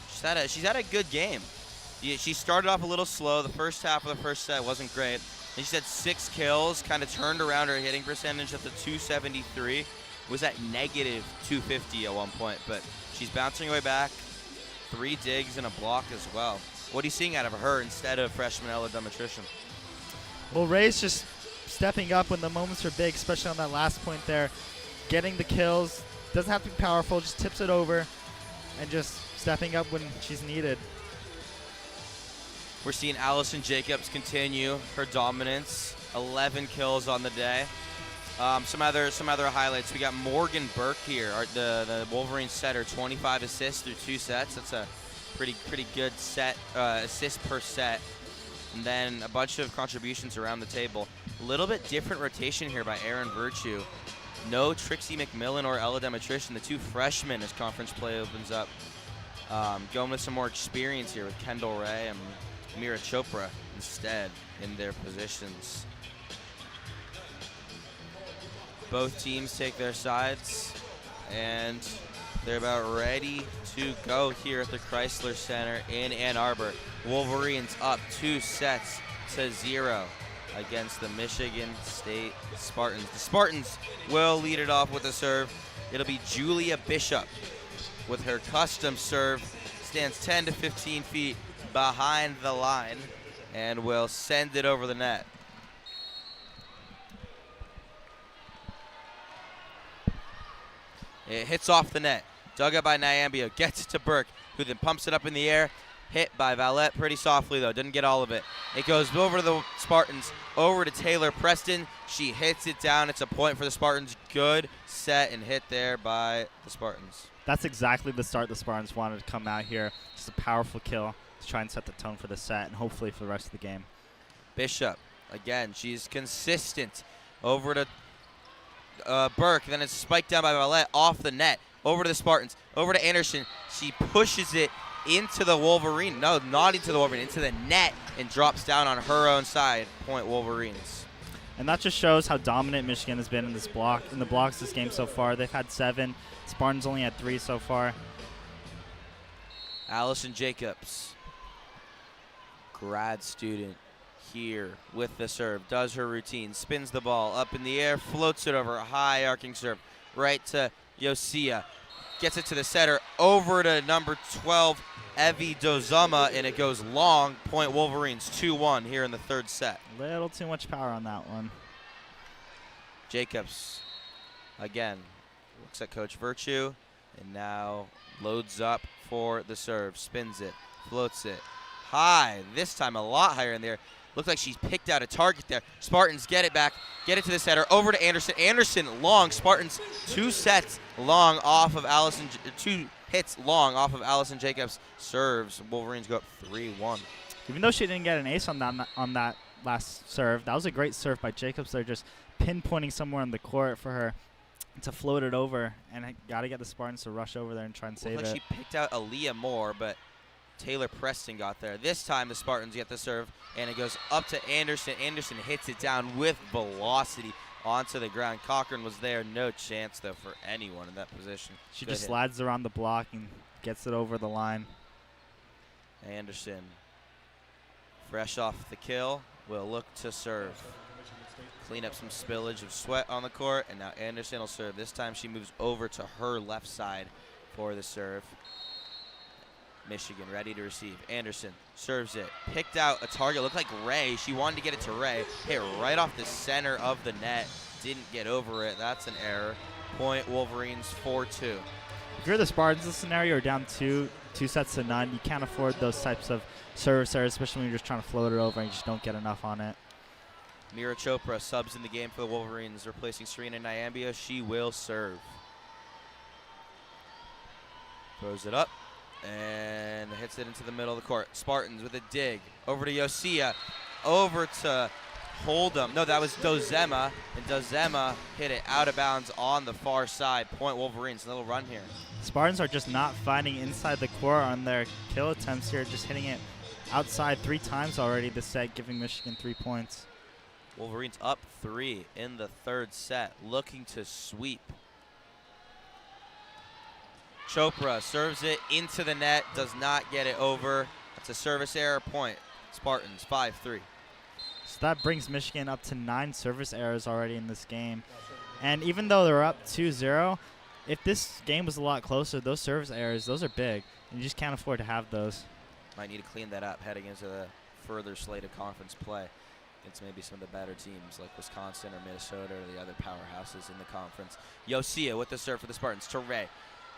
She's had a good game. She started off a little slow. The first half of the first set wasn't great. Then she had 6 kills, kind of turned around her hitting percentage at the 273. Was at negative 250 at one point, but she's bouncing her way back. 3 digs and a block as well. What are you seeing out of her instead of freshman Ella Demetrician? Well, Ray's just stepping up when the moments are big, especially on that last point there. Getting the kills. Doesn't have to be powerful, just tips it over and just stepping up when she's needed. We're seeing Allison Jacobs continue her dominance. 11 kills on the day. Some other highlights. We got Morgan Burke here, the Wolverines setter, 25 assists through 2 sets. That's a pretty good set assists per set. And then a bunch of contributions around the table. A little bit different rotation here by Aaron Virtue. No Trixie McMillan or Ella Demetrician, the 2 freshmen as conference play opens up. Going with some more experience here with Kendall Ray and Mira Chopra instead in their positions. Both teams take their sides, and they're about ready to go here at the Crisler Center in Ann Arbor. Wolverines up 2-0 against the Michigan State Spartans. The Spartans will lead it off with a serve. It'll be Julia Bishop with her custom serve. Stands 10 to 15 feet behind the line and will send it over the net. It hits off the net. Dug up by Nyambia. Gets it to Burke, who then pumps it up in the air. Hit by Valette pretty softly, though. Didn't get all of it. It goes over to the Spartans, over to Taylor Preston. She hits it down. It's a point for the Spartans. Good set and hit there by the Spartans. That's exactly the start the Spartans wanted to come out here. Just a powerful kill to try and set the tone for the set and hopefully for the rest of the game. Bishop, again, she's consistent. Over to Burke, then it's spiked down by Valette off the net. Over to the Spartans, over to Anderson. She pushes it into the Wolverine. No, not into the Wolverine, into the net, and drops down on her own side. Point Wolverines. And that just shows how dominant Michigan has been in the blocks this game so far. They've had 7. Spartans only had 3 so far. Allison Jacobs, grad student here with the serve, does her routine, spins the ball up in the air, floats it over a high arcing serve, right to Yosia. Gets it to the setter, over to number 12, Evie Dozama, and it goes long. Point Wolverines, 2-1 here in the third set. Little too much power on that one. Jacobs, again, looks at Coach Virtue, and now loads up for the serve, spins it, floats it high, this time a lot higher in there. Looked like she's picked out a target there. Spartans get it back, get it to the setter, over to Anderson. Anderson long, Spartans 2 sets long off of Allison, 2 hits long off of Allison Jacobs. Serves, Wolverines go up 3-1. Even though she didn't get an ace on that last serve, that was a great serve by Jacobs. They're just pinpointing somewhere on the court for her to float it over, and I got to get the Spartans to rush over there and try and save it. She picked out Aaliyah Moore, but Taylor Preston got there. This time the Spartans get the serve, and it goes up to Anderson. Anderson hits it down with velocity onto the ground. Cochran was there. No chance, though, for anyone in that position. She just slides around the block and gets it over the line. Anderson, fresh off the kill, will look to serve. Clean up some spillage of sweat on the court, and now Anderson will serve. This time she moves over to her left side for the serve. Michigan ready to receive. Anderson serves it. Picked out a target. Looked like Ray. She wanted to get it to Ray. Hit right off the center of the net. Didn't get over it. That's an error. Point Wolverines 4-2. If you're the Spartans, this scenario are down 2 sets to none. You can't afford those types of service errors, especially when you're just trying to float it over and you just don't get enough on it. Mira Chopra subs in the game for the Wolverines, replacing Serena Nyambia. She will serve. Throws it up and hits it into the middle of the court. Spartans with a dig. Over to Yosia. Over to Hold'em. No, that was Dozema. And Dozema hit it out of bounds on the far side. Point Wolverines. A little run here. Spartans are just not finding inside the court on their kill attempts here. Just hitting it outside 3 times already this set, giving Michigan 3 points. Wolverines up 3 in the third set. Looking to sweep. Chopra serves it into the net, does not get it over. That's a service error. Point Spartans 5-3. So that brings Michigan up to 9 service errors already in this game. And even though they're up 2-0, if this game was a lot closer, those service errors, those are big. And you just can't afford to have those. Might need to clean that up heading into the further slate of conference play against maybe some of the better teams like Wisconsin or Minnesota or the other powerhouses in the conference. Yosia with the serve for the Spartans to Ray.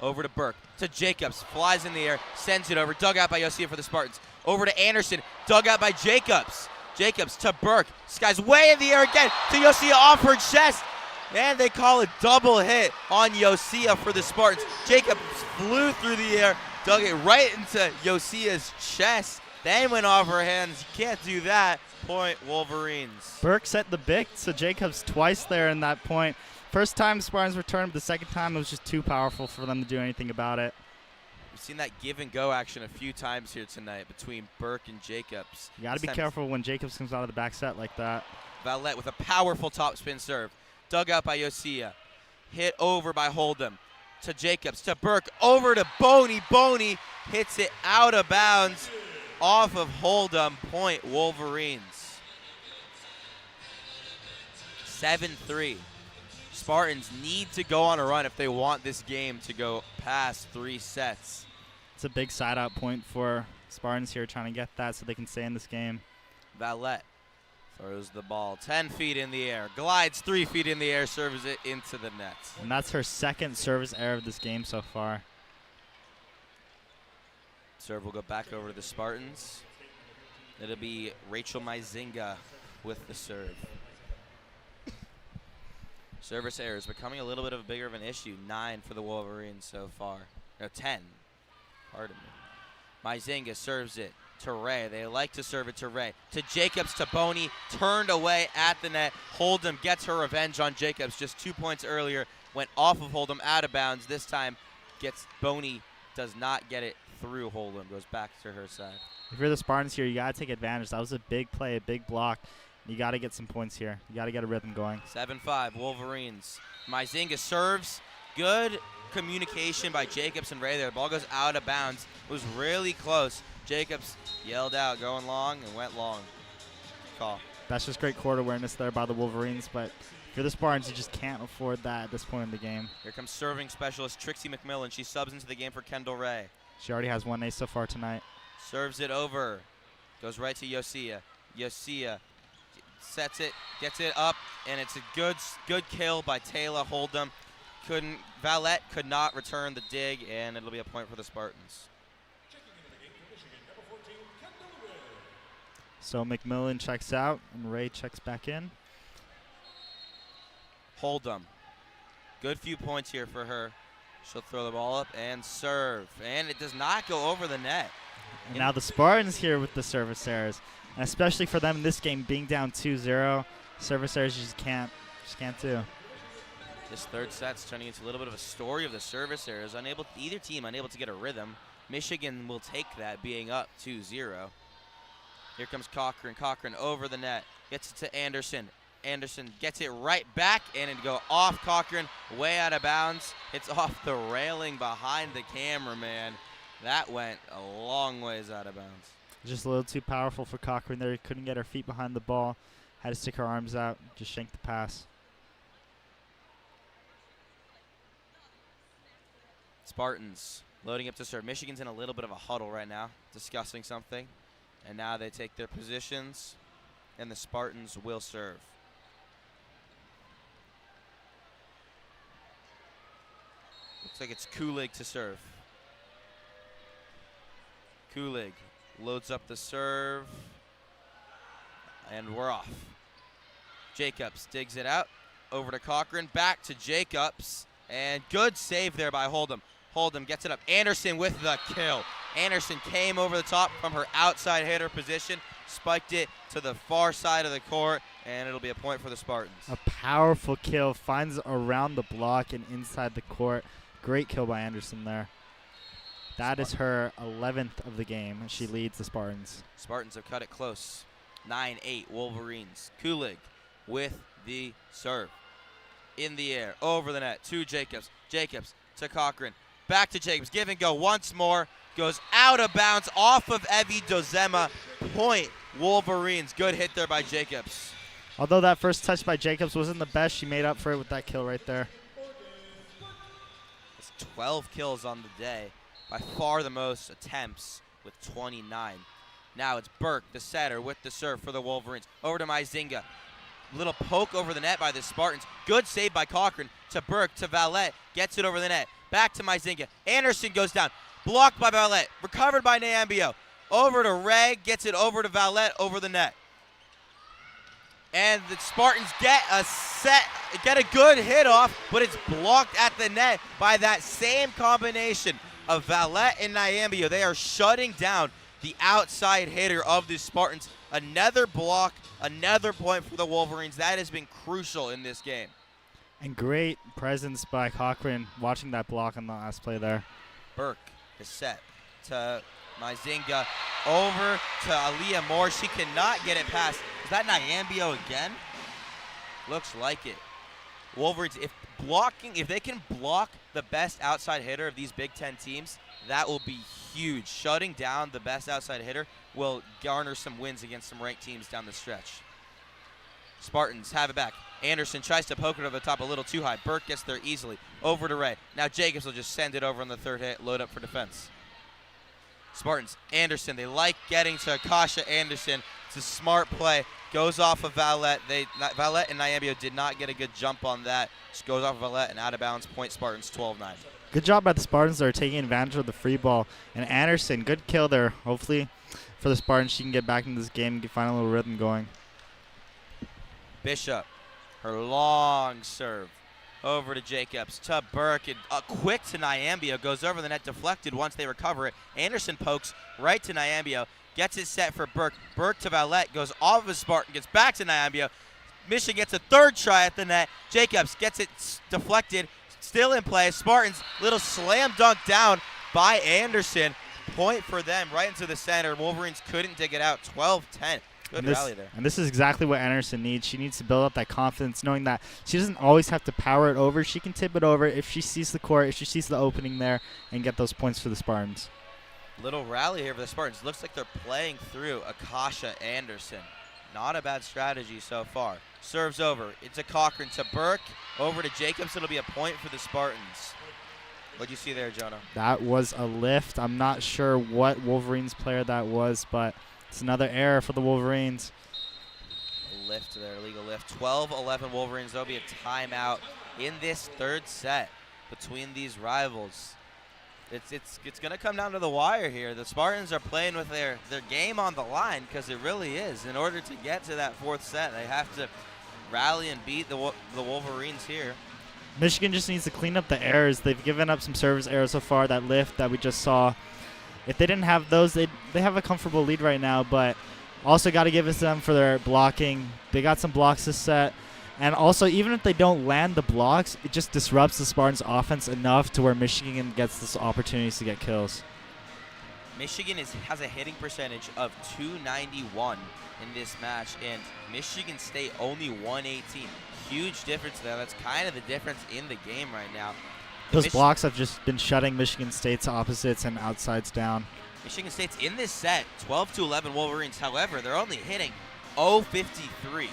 Over to Burke, to Jacobs, flies in the air, sends it over, dug out by Yosia for the Spartans. Over to Anderson, dug out by Jacobs. Jacobs to Burke, this guy's way in the air again, to Yosia off her chest. And they call a double hit on Yosia for the Spartans. Jacobs flew through the air, dug it right into Yosia's chest, then went off her hands. You can't do that. Point Wolverines. Burke set the bic to Jacobs twice there in that point. First time Spartans returned, but the second time it was just too powerful for them to do anything about it. We've seen that give and go action a few times here tonight between Burke and Jacobs. You got to be careful when Jacobs comes out of the back set like that. Valette with a powerful topspin serve. Dug out by Yosia. Hit over by Hold'em. To Jacobs, to Burke, over to Boney. Boney hits it out of bounds off of Hold'em. Point Wolverines. 7-3. Spartans need to go on a run if they want this game to go past 3 sets. It's a big side-out point for Spartans here, trying to get that so they can stay in this game. Valette throws the ball 10 feet in the air, glides 3 feet in the air, serves it into the net. And that's her second service error of this game so far. Serve will go back over to the Spartans. It'll be Rachel Maizinga with the serve. Service errors becoming a little bit of a bigger of an issue. 9 for the Wolverines so far. No, 10. Pardon me. Maizinga serves it to Ray. They like to serve it to Ray. To Jacobs, to Boney. Turned away at the net. Hold'em gets her revenge on Jacobs. Just 2 points earlier. Went off of Hold'em out of bounds. This time gets Boney. Does not get it through Hold'em. Goes back to her side. If you're the Spartans here, you got to take advantage. That was a big play, a big block. You got to get some points here. You got to get a rhythm going. 7-5, Wolverines. Myzinga serves. Good communication by Jacobs and Ray there. The ball goes out of bounds. It was really close. Jacobs yelled out, going long, and went long. Call. That's just great court awareness there by the Wolverines, but if you're the Spartans, you just can't afford that at this point in the game. Here comes serving specialist Trixie McMillan. She subs into the game for Kendall Ray. She already has 1 ace so far tonight. Serves it over. Goes right to Yosia. Yosia sets it, gets it up, and it's a good kill by Taylor Hold'em. Valette could not return the dig, and it'll be a point for the Spartans. So McMillan checks out, and Ray checks back in. Hold'em. Good few points here for her. She'll throw the ball up and serve, and it does not go over the net. And now the Spartans here with the service errors, and especially for them in this game being down 2-0, service errors you just can't do. This third set's turning into a little bit of a story of the service errors. Either team unable to get a rhythm. Michigan will take that, being up 2-0. Here comes Cochran. Cochran over the net. Gets it to Anderson. Anderson gets it right back, and it go off Cochran, way out of bounds. It's off the railing behind the cameraman. That went a long ways out of bounds. Just a little too powerful for Cochran there. He couldn't get her feet behind the ball. Had to stick her arms out, just shank the pass. Spartans loading up to serve. Michigan's in a little bit of a huddle right now, discussing something. And now they take their positions, and the Spartans will serve. Looks like it's Kulig to serve. Kulig loads up the serve, and we're off. Jacobs digs it out, over to Cochran, back to Jacobs, and good save there by Hold'em. Hold'em gets it up. Anderson with the kill. Anderson came over the top from her outside hitter position, spiked it to the far side of the court, and it'll be a point for the Spartans. A powerful kill, finds around the block and inside the court. Great kill by Anderson there. That is her 11th of the game. She leads the Spartans. Spartans have cut it close. 9-8 Wolverines. Kulig with the serve. In the air, over the net to Jacobs. Jacobs to Cochran. Back to Jacobs. Give and go once more. Goes out of bounds off of Evie Dozema. Point Wolverines. Good hit there by Jacobs. Although that first touch by Jacobs wasn't the best, she made up for it with that kill right there. It's 12 kills on the day. By far the most attempts with 29. Now it's Burke, the setter, with the serve for the Wolverines. Over to Myzinga. Little poke over the net by the Spartans. Good save by Cochran to Burke to Valette. Gets it over the net. Back to Myzinga. Anderson goes down. Blocked by Valette. Recovered by Nyambio. Over to Ray. Gets it over to Valette over the net. And the Spartans get a good hit off, but it's blocked at the net by that same combination of Valette and Nyambio. They are shutting down the outside hitter of the Spartans. Another block, another point for the Wolverines. That has been crucial in this game. And great presence by Cochran watching that block on the last play there. Burke is set to Myzinga. Over to Aaliyah Moore. She cannot get it past. Is that Nyambio again? Looks like it. Wolverines, if they can block the best outside hitter of these Big Ten teams, that will be huge. Shutting down the best outside hitter will garner some wins against some ranked teams down the stretch. Spartans have it back. Anderson tries to poke it over the top a little too high. Burke gets there easily. Over to Ray. Now Jacobs will just send it over on the third hit, load up for defense. Spartans, Anderson, they like getting to Kasha Anderson. It's a smart play. Goes off of Valette. Valette and Nyambio did not get a good jump on that. Just goes off of Valette and out of bounds. Point Spartans 12-9. Good job by the Spartans. They're taking advantage of the free ball. And Anderson, good kill there. Hopefully for the Spartans, she can get back into this game and find a little rhythm going. Bishop, her long serve. Over to Jacobs, to Burke, and quick to Nyambio. Goes over the net, deflected once they recover it. Anderson pokes right to Nyambio. Gets it set for Burke. Burke to Valette, goes off of his Spartan, gets back to Nyambio. Michigan gets a third try at the net. Jacobs gets it deflected, still in play. Spartans, little slam dunk down by Anderson. point for them right into the center. Wolverines couldn't dig it out. 12-10. Good rally there. And this is exactly what Anderson needs. She needs to build up that confidence, knowing that she doesn't always have to power it over. She can tip it over if she sees the court, if she sees the opening there, and get those points for the Spartans. Little rally here for the Spartans. Looks like they're playing through Akasha Anderson. Not a bad strategy so far. Serves over. It's a Cochran to Burke. Over to Jacobs. It'll be a point for the Spartans. What'd you see there, Jonah? That was a lift. I'm not sure what Wolverines player that was, but it's another error for the Wolverines. A lift there, illegal lift. 12-11 Wolverines. There'll be a timeout in this third set between these rivals. It's going to come down to the wire here. The Spartans are playing with their game on the line, because it really is. In order to get to that fourth set, they have to rally and beat the Wolverines here. Michigan just needs to clean up the errors. They've given up some service errors so far. That lift that we just saw. If they didn't have those, they have a comfortable lead right now, but also got to give it to them for their blocking. They got some blocks this set. And also, even if they don't land the blocks, it just disrupts the Spartans' offense enough to where Michigan gets this opportunities to get kills. Michigan has a hitting percentage of .291 in this match, and Michigan State only 118. Huge difference there. That's kind of the difference in the game right now. Those blocks have just been shutting Michigan State's opposites and outsides down. Michigan State's in this set, 12-11 Wolverines. However, they're only hitting .053.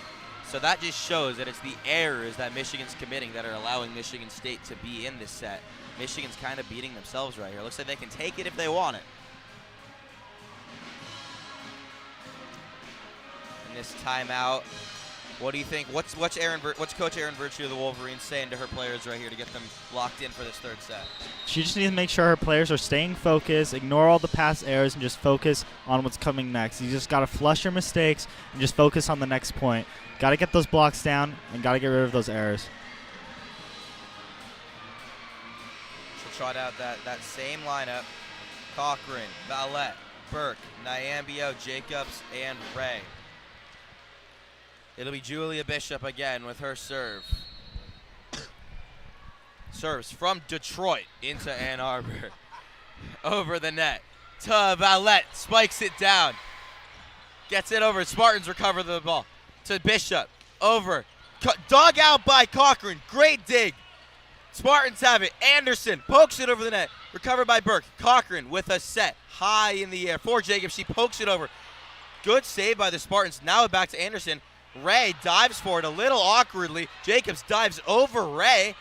So that just shows that it's the errors that Michigan's committing that are allowing Michigan State to be in this set. Michigan's kind of beating themselves right here. Looks like they can take it if they want it. In this timeout, what do you think? What's Coach Aaron Virtue of the Wolverines saying to her players right here to get them locked in for this third set? She just needs to make sure her players are staying focused, ignore all the past errors, and just focus on what's coming next. You just got to flush your mistakes and just focus on the next point. Got to get those blocks down and got to get rid of those errors. She'll trot out that same lineup. Cochran, Valette, Burke, Nyambio, Jacobs, and Ray. It'll be Julia Bishop again with her serve. Serves from Detroit into Ann Arbor. Over the net to Valette. Spikes it down. Gets it over. Spartans recover the ball. To Bishop. Over. Dug out by Cochran. Great dig. Spartans have it. Anderson pokes it over the net. Recovered by Burke. Cochran with a set. High in the air. For Jacobs. She pokes it over. Good save by the Spartans. Now back to Anderson. Ray dives for it a little awkwardly. Jacobs dives over Ray.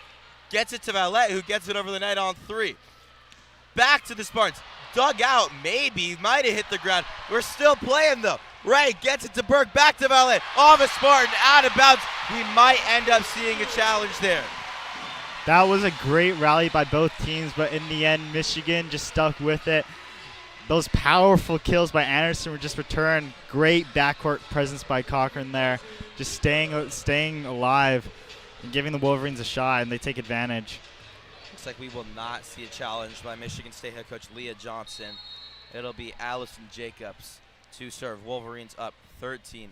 Gets it to Valette, who gets it over the net on three. Back to the Spartans. Dug out, maybe. Might have hit the ground. We're still playing, though. Ray gets it to Burke. Back to Valette. Off a Spartan. Out of bounds. We might end up seeing a challenge there. That was a great rally by both teams, but in the end, Michigan just stuck with it. Those powerful kills by Anderson were just returned. Great backcourt presence by Cochran there. Just staying alive and giving the Wolverines a shot, and they take advantage. Looks like we will not see a challenge by Michigan State head coach Leah Johnson. It'll be Allison Jacobs to serve. Wolverines up 13-11.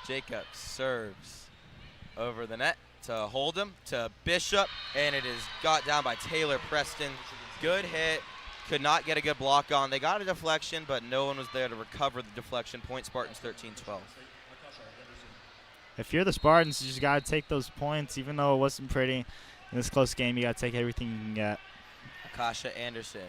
Jacobs serves over the net to Hold'em, to Bishop, and it is got down by Taylor Preston. Good hit. Could not get a good block on. They got a deflection, but no one was there to recover the deflection. Point Spartans 13-12. If you're the Spartans, you just got to take those points. Even though it wasn't pretty in this close game, you got to take everything you can get. Akasha Anderson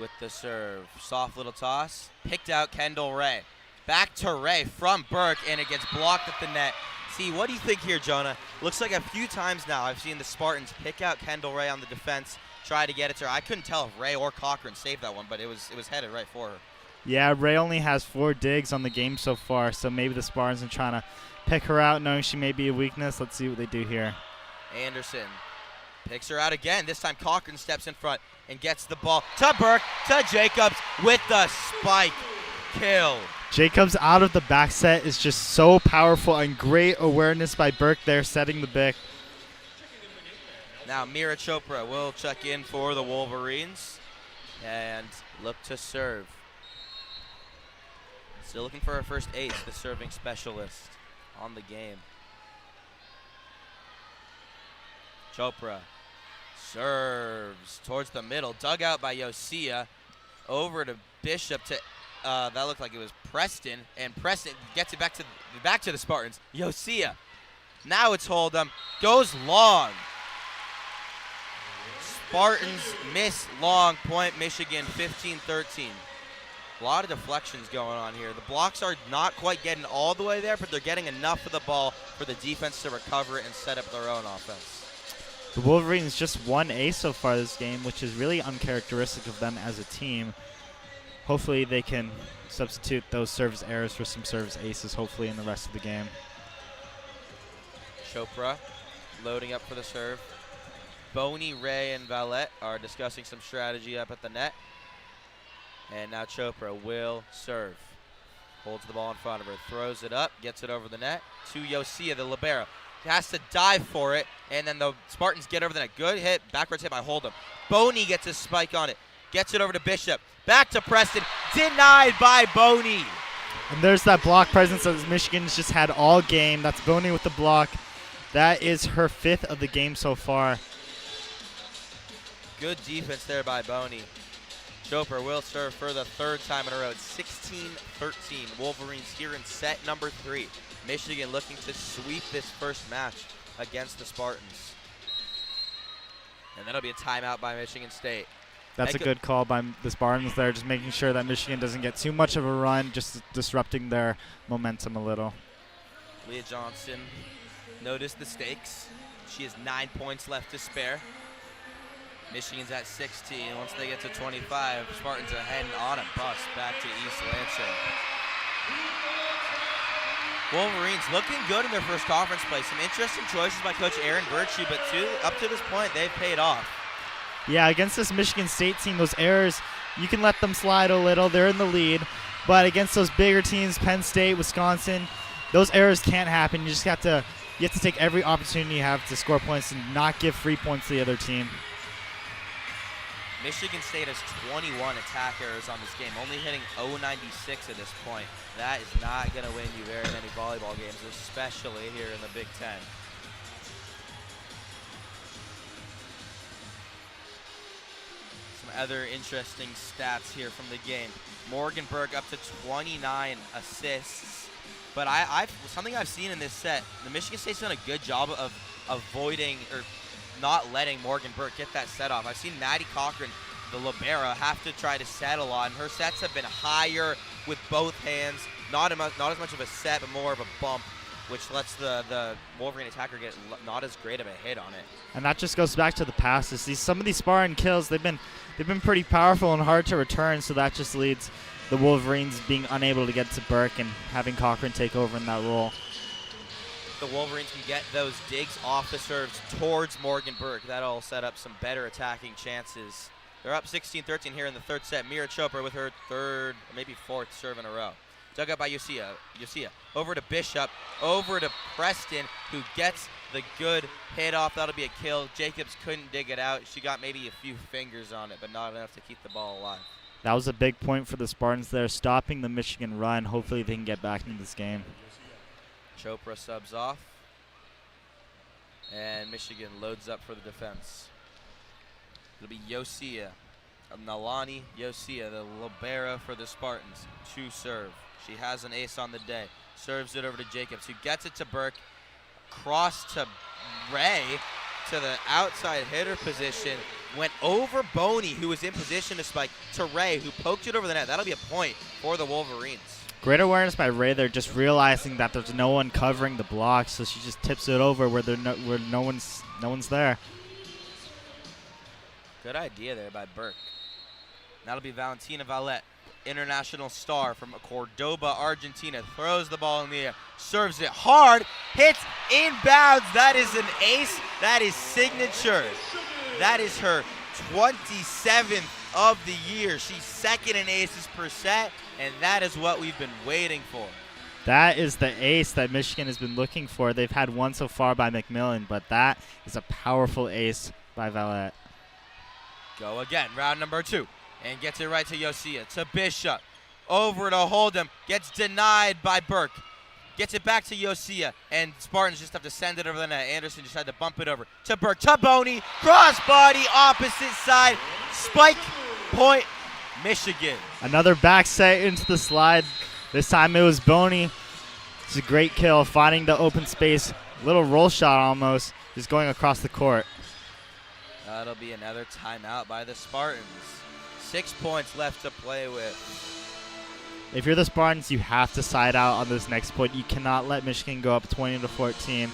with the serve. Soft little toss. Picked out Kendall Ray. Back to Ray from Burke, and it gets blocked at the net. See, what do you think here, Jonah? Looks like a few times now I've seen the Spartans pick out Kendall Ray on the defense, try to get it to her. I couldn't tell if Ray or Cochran saved that one, but it was headed right for her. Yeah, Ray only has 4 digs on the game so far, so maybe the Spartans are trying to pick her out, knowing she may be a weakness. Let's see what they do here. Anderson picks her out again. This time Cochran steps in front and gets the ball to Burke, to Jacobs with the spike kill. Jacobs out of the back set is just so powerful, and great awareness by Burke there setting the pick. Now Mira Chopra will check in for the Wolverines and look to serve. Still looking for her first ace, the serving specialist on the game. Chopra serves towards the middle, dug out by Yosia, over to Bishop to, that looked like it was Preston, and Preston gets it back to the Spartans. Yosia, now it's Hold'em, goes long. Spartans miss long, point Michigan 15-13. A lot of deflections going on here. The blocks are not quite getting all the way there, but they're getting enough of the ball for the defense to recover it and set up their own offense. The Wolverines just one ace so far this game, which is really uncharacteristic of them as a team. Hopefully they can substitute those service errors for some service aces, hopefully, in the rest of the game. Chopra loading up for the serve. Boney, Ray, and Valette are discussing some strategy up at the net. And now Chopra will serve. Holds the ball in front of her, throws it up, gets it over the net to Yosia, the libero. Has to dive for it, and then the Spartans get over the net. Good hit, backwards hit by Hold'em. Boney gets a spike on it, gets it over to Bishop. Back to Preston, denied by Boney. And there's that block presence that Michigan's just had all game. That's Boney with the block. That is her 5th of the game so far. Good defense there by Boney. Chopra will serve for the 3rd time in a row. It's 16-13. Wolverines here in set number 3. Michigan looking to sweep this first match against the Spartans. And that'll be a timeout by Michigan State. That's a good call by the Spartans there, just making sure that Michigan doesn't get too much of a run, just disrupting their momentum a little. Leah Johnson noticed the stakes. She has 9 points left to spare. Michigan's at 16. Once they get to 25, Spartans are heading on a bus back to East Lansing. Wolverines looking good in their first conference play. Some interesting choices by Coach Aaron Virtue, but up to this point, they've paid off. Yeah, against this Michigan State team, those errors, you can let them slide a little. They're in the lead. But against those bigger teams, Penn State, Wisconsin, those errors can't happen. You just have to take every opportunity you have to score points and not give free points to the other team. Michigan State has 21 attack errors on this game, only hitting 0.96 at this point. That is not going to win you very many volleyball games, especially here in the Big Ten. Some other interesting stats here from the game. Morgan Berg up to 29 assists. But something I've seen in this set, the Michigan State's done a good job of avoiding or not letting Morgan Burke get that set off. I've seen Maddie Cochran, the libero, have to try to set a lot, and her sets have been higher with both hands. Not as much of a set, but more of a bump, which lets the Wolverine attacker get not as great of a hit on it. And that just goes back to the passes. Some of these Spartan kills, they've been pretty powerful and hard to return, so that just leads the Wolverines being unable to get to Burke and having Cochran take over in that role. The Wolverines can get those digs off the serves towards Morgan Burke. That'll set up some better attacking chances. They're up 16-13 here in the 3rd set. Mira Chopra with her 3rd, or maybe 4th serve in a row. Dug up by Yosia. Over to Bishop. Over to Preston, who gets the good hit off. That'll be a kill. Jacobs couldn't dig it out. She got maybe a few fingers on it, but not enough to keep the ball alive. That was a big point for the Spartans there, stopping the Michigan run. Hopefully they can get back into this game. Chopra subs off, and Michigan loads up for the defense. It'll be Yosia, Nalani Yosia, the libero for the Spartans, to serve. She has an ace on the day. Serves it over to Jacobs, who gets it to Burke. Cross to Ray, to the outside hitter position. Went over Boney, who was in position to spike, to Ray, who poked it over the net. That'll be a point for the Wolverines. Great awareness by Ray there, just realizing that there's no one covering the block, so she just tips it over where no one's there. Good idea there by Burke. That'll be Valentina Valette, international star from Cordoba, Argentina. Throws the ball in the air, serves it hard, hits inbounds. That is an ace. That is signature. That is her 27th of the year. She's 2nd in aces per set, and that is what we've been waiting for. That is the ace that Michigan has been looking for. They've had one so far by McMillan, but that is a powerful ace by Valette. Go again, round number 2, and gets it right to Yosia, to Bishop, over to Hold'em, gets denied by Burke. Gets it back to Yosia, and Spartans just have to send it over the net. Anderson just had to bump it over to Burke. To Boney, crossbody, opposite side, spike, point, Michigan. Another back set into the slide. This time it was Boney. It's a great kill, finding the open space. Little roll shot almost, just going across the court. That'll be another timeout by the Spartans. 6 points left to play with. If you're the Spartans, you have to side out on this next point. You cannot let Michigan go up 20-14.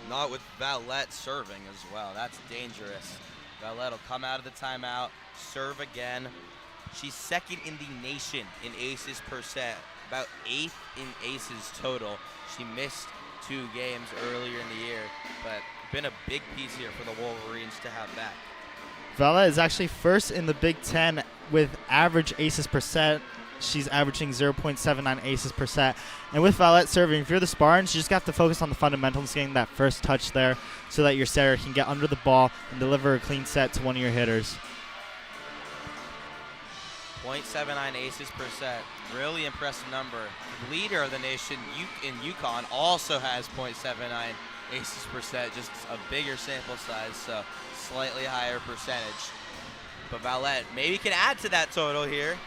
Not with Valette serving as well. That's dangerous. Valette will come out of the timeout, serve again. She's second in the nation in aces %, about 8th in aces total. She missed 2 games earlier in the year, but been a big piece here for the Wolverines to have back. Valette is actually first in the Big Ten with average aces %. She's averaging 0.79 aces %. And with Valette serving, if you're the Spartans, you just have to focus on the fundamentals, getting that first touch there so that your setter can get under the ball and deliver a clean set to one of your hitters. 0.79 aces %. Really impressive number. The leader of the nation in UConn also has 0.79 aces %, just a bigger sample size, so slightly higher percentage. But Valette maybe can add to that total here.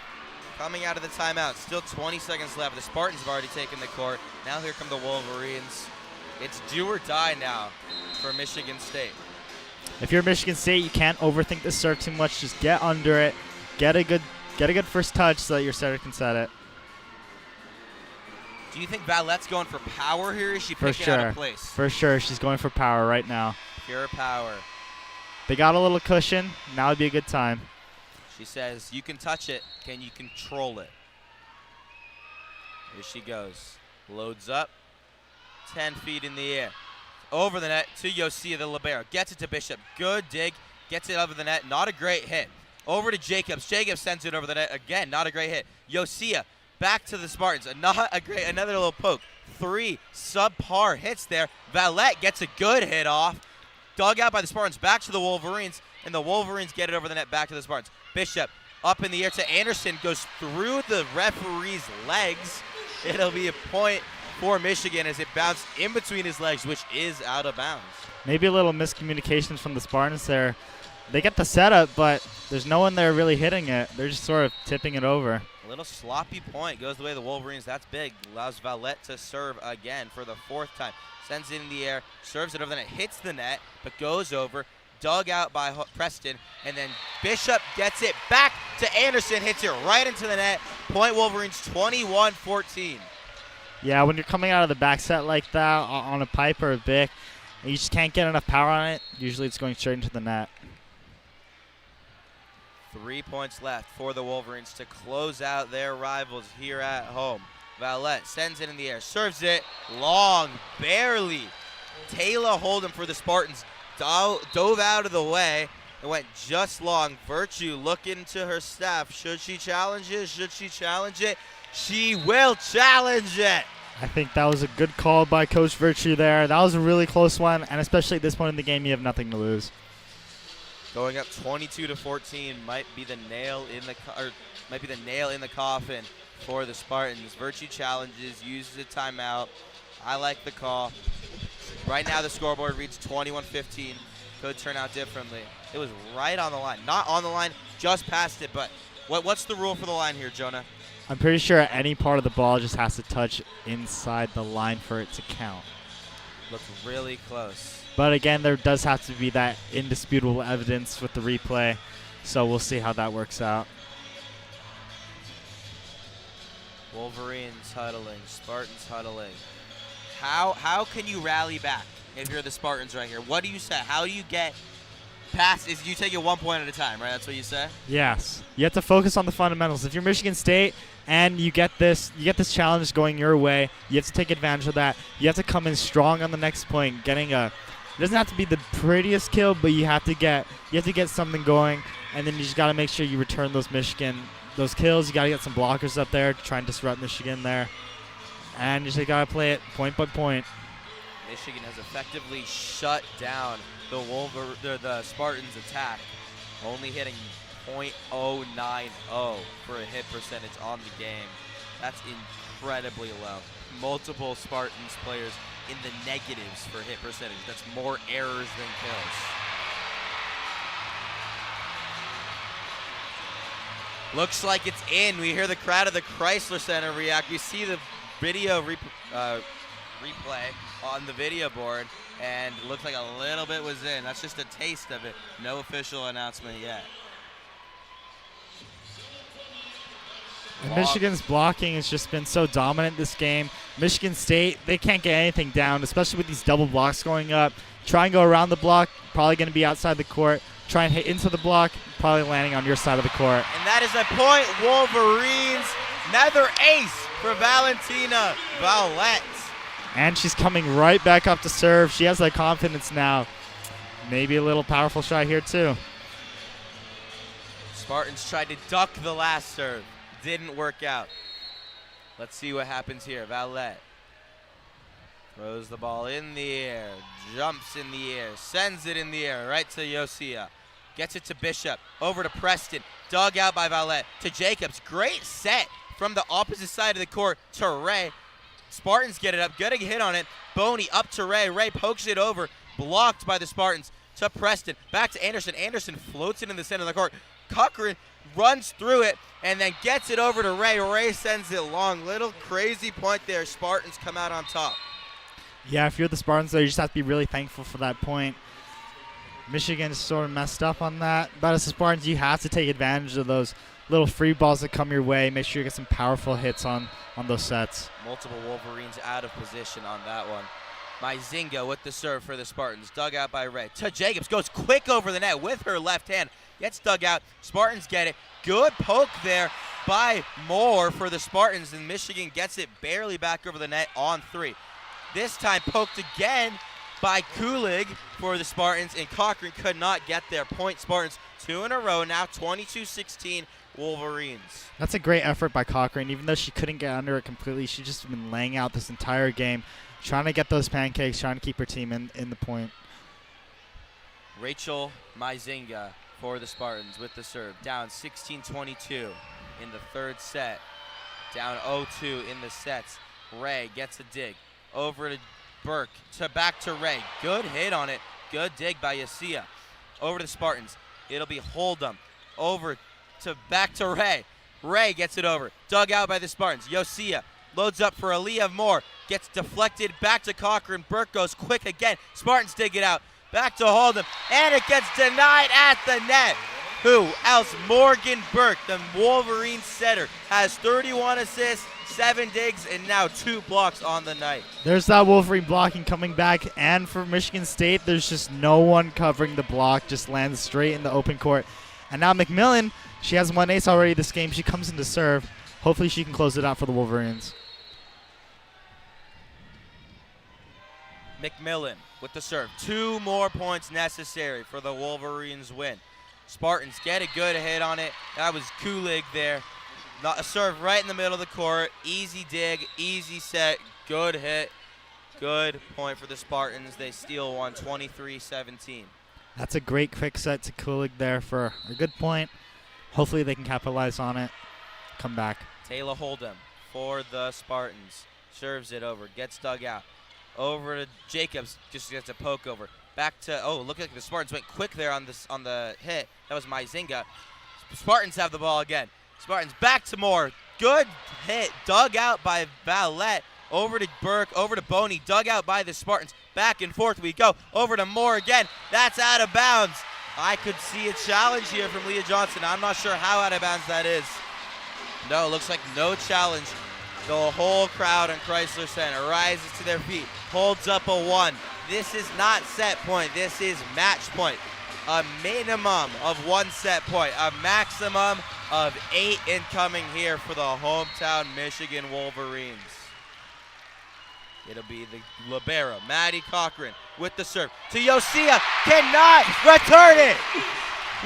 Coming out of the timeout, still 20 seconds left. The Spartans have already taken the court. Now here come the Wolverines. It's do or die now for Michigan State. If you're Michigan State, you can't overthink the serve too much. Just get under it, get a good first touch so that your setter can set it. Do you think Valette's going for power here? Or is she For picking sure. out of place? For sure, she's going for power right now. Pure power. They got a little cushion. Now would be a good time. She says, you can touch it. Can you control it? Here she goes. Loads up. 10 feet in the air. Over the net to Yosia, the libero. Gets it to Bishop. Good dig. Gets it over the net. Not a great hit. Over to Jacobs. Jacobs sends it over the net. Again, not a great hit. Yosia back to the Spartans. Not a great, another little poke. 3 subpar hits there. Valette gets a good hit off. Dug out by the Spartans. Back to the Wolverines. And the Wolverines get it over the net back to the Spartans. Bishop up in the air to Anderson. Goes through the referee's legs. It'll be a point for Michigan as it bounced in between his legs, which is out of bounds. Maybe a little miscommunication from the Spartans there. They get the setup, but there's no one there really hitting it. They're just sort of tipping it over. A little sloppy point. Goes the way of the Wolverines. That's big. Allows Valette to serve again for the 4th time. Sends it in the air. Serves it over the net. Hits the net, but goes over. Dug out by Preston. And then Bishop gets it back to Anderson. Hits it right into the net. Point Wolverines 21-14. Yeah, when you're coming out of the back set like that on a pipe or a Bic, and you just can't get enough power on it, usually it's going straight into the net. 3 points left for the Wolverines to close out their rivals here at home. Valette sends it in the air, serves it long, barely. Taylor Hold'em for the Spartans dove out of the way. It went just long. Virtue looking to her staff. Should she challenge it? Should she challenge it? She will challenge it. I think that was a good call by Coach Virtue there. That was a really close one, and especially at this point in the game, you have nothing to lose. Going up 22-14 might be the nail in the coffin for the Spartans. Virtue challenges, uses a timeout. I like the call. Right now the scoreboard reads 21-15. Could turn out differently. It was right on the line. Not on the line, just past it, but what's the rule for the line here, Jonah? I'm pretty sure any part of the ball just has to touch inside the line for it to count. Looks really close. But again, there does have to be that indisputable evidence with the replay, so we'll see how that works out. Wolverines huddling, Spartans huddling. How can you rally back if you're the Spartans right here? What do you say? How do you get past? Is you take it 1 point at a time, right? That's what you say? Yes. You have to focus on the fundamentals. If you're Michigan State and you get this challenge going your way, you have to take advantage of that. You have to come in strong on the next point, it doesn't have to be the prettiest kill, but you have to get something going, and then you just got to make sure you return those kills. You got to get some blockers up there to try and disrupt Michigan there. And you just got to play it point by point. Michigan has effectively shut down the Spartans' attack, only hitting .090 for a hit percentage on the game. That's incredibly low. multiple Spartans players in the negatives for hit percentage. That's more errors than kills. Looks like it's in. We hear the crowd of the Crisler Center react. We see the video replay on the video board, and it looks like a little bit was in. That's just a taste of it. No official announcement yet. And Michigan's blocking has just been so dominant this game. Michigan State, they can't get anything down, especially with these double blocks going up. Try and go around the block, probably going to be outside the court. Try and hit into the block, probably landing on your side of the court. And that is a point. Wolverines, another ace for Valentina Valette. And she's coming right back up to serve. She has that confidence now. Maybe a little powerful shot here too. Spartans tried to duck the last serve. Didn't work out. Let's see what happens here. Valette throws the ball in the air, jumps in the air, sends it in the air right to Yosia. Gets it to Bishop, over to Preston, dug out by Valette, to Jacobs. Great set from the opposite side of the court to Ray. Spartans get it up, getting a hit on it. Boney up to Ray. Ray pokes it over, blocked by the Spartans. To Preston, back to Anderson. Anderson floats it in the center of the court. Cochran runs through it and then gets it over to Ray. Ray sends it long. Little crazy point there. Spartans come out on top. Yeah, if you're the Spartans, though, you just have to be really thankful for that point. Michigan is sort of messed up on that. But as the Spartans, you have to take advantage of those little free balls that come your way. Make sure you get some powerful hits on those sets. Multiple Wolverines out of position on that one. Myzinga with the serve for the Spartans. Dug out by Ray. To Jacobs. Goes quick over the net with her left hand. Gets dug out. Spartans get it. Good poke there by Moore for the Spartans. And Michigan gets it barely back over the net on three. This time poked again by Kulig for the Spartans. And Cochran could not get there. Point Spartans. 2 in a row. Now 22-16 Wolverines. That's a great effort by Cochran. Even though she couldn't get under it completely, she's just been laying out this entire game. Trying to get those pancakes, trying to keep her team in the point. Rachel Myzinga for the Spartans with the serve. Down 16-22 in the third set. Down 0-2 in the sets. Ray gets a dig. Over to Burke. Back to Ray. Good hit on it. Good dig by Yasia. Over to the Spartans. It'll be Hold'em. Over to back to Ray. Ray gets it over. Dug out by the Spartans. Yosia loads up for Aaliyah Moore. Gets deflected back to Cochran. Burke goes quick again. Spartans dig it out. Back to Hold'em. And it gets denied at the net. Who else? Morgan Burke, the Wolverine setter, has 31 assists, 7 digs, and now 2 blocks on the night. There's that Wolverine blocking coming back. And for Michigan State, there's just no one covering the block. Just lands straight in the open court. And now McMillan, she has 1 ace already this game. She comes in to serve. Hopefully she can close it out for the Wolverines. McMillan with the serve. 2 more points necessary for the Wolverines win. Spartans get a good hit on it. That was Kulig there. Not a serve right in the middle of the court. Easy dig, easy set, good hit. Good point for the Spartans. They steal one, 23-17. That's a great quick set to Kulig there for a good point. Hopefully they can capitalize on it. Come back. Taylor Hold'em for the Spartans. Serves it over, gets dug out. Over to Jacobs, just gets a poke over. Back to, look like the Spartans went quick there on the hit. That was Myzinga. Spartans have the ball again. Spartans back to Moore. Good hit, dug out by Valette. Over to Burke, over to Boney, dug out by the Spartans. Back and forth we go. Over to Moore again. That's out of bounds. I could see a challenge here from Leah Johnson. I'm not sure how out of bounds that is. No, looks like no challenge. The whole crowd in Crisler Center rises to their feet, holds up a 1. This is not set point. This is match point. A minimum of 1 set point. A maximum of 8 incoming here for the hometown Michigan Wolverines. It'll be the libero, Maddie Cochran, with the serve. To Yosia, cannot return it.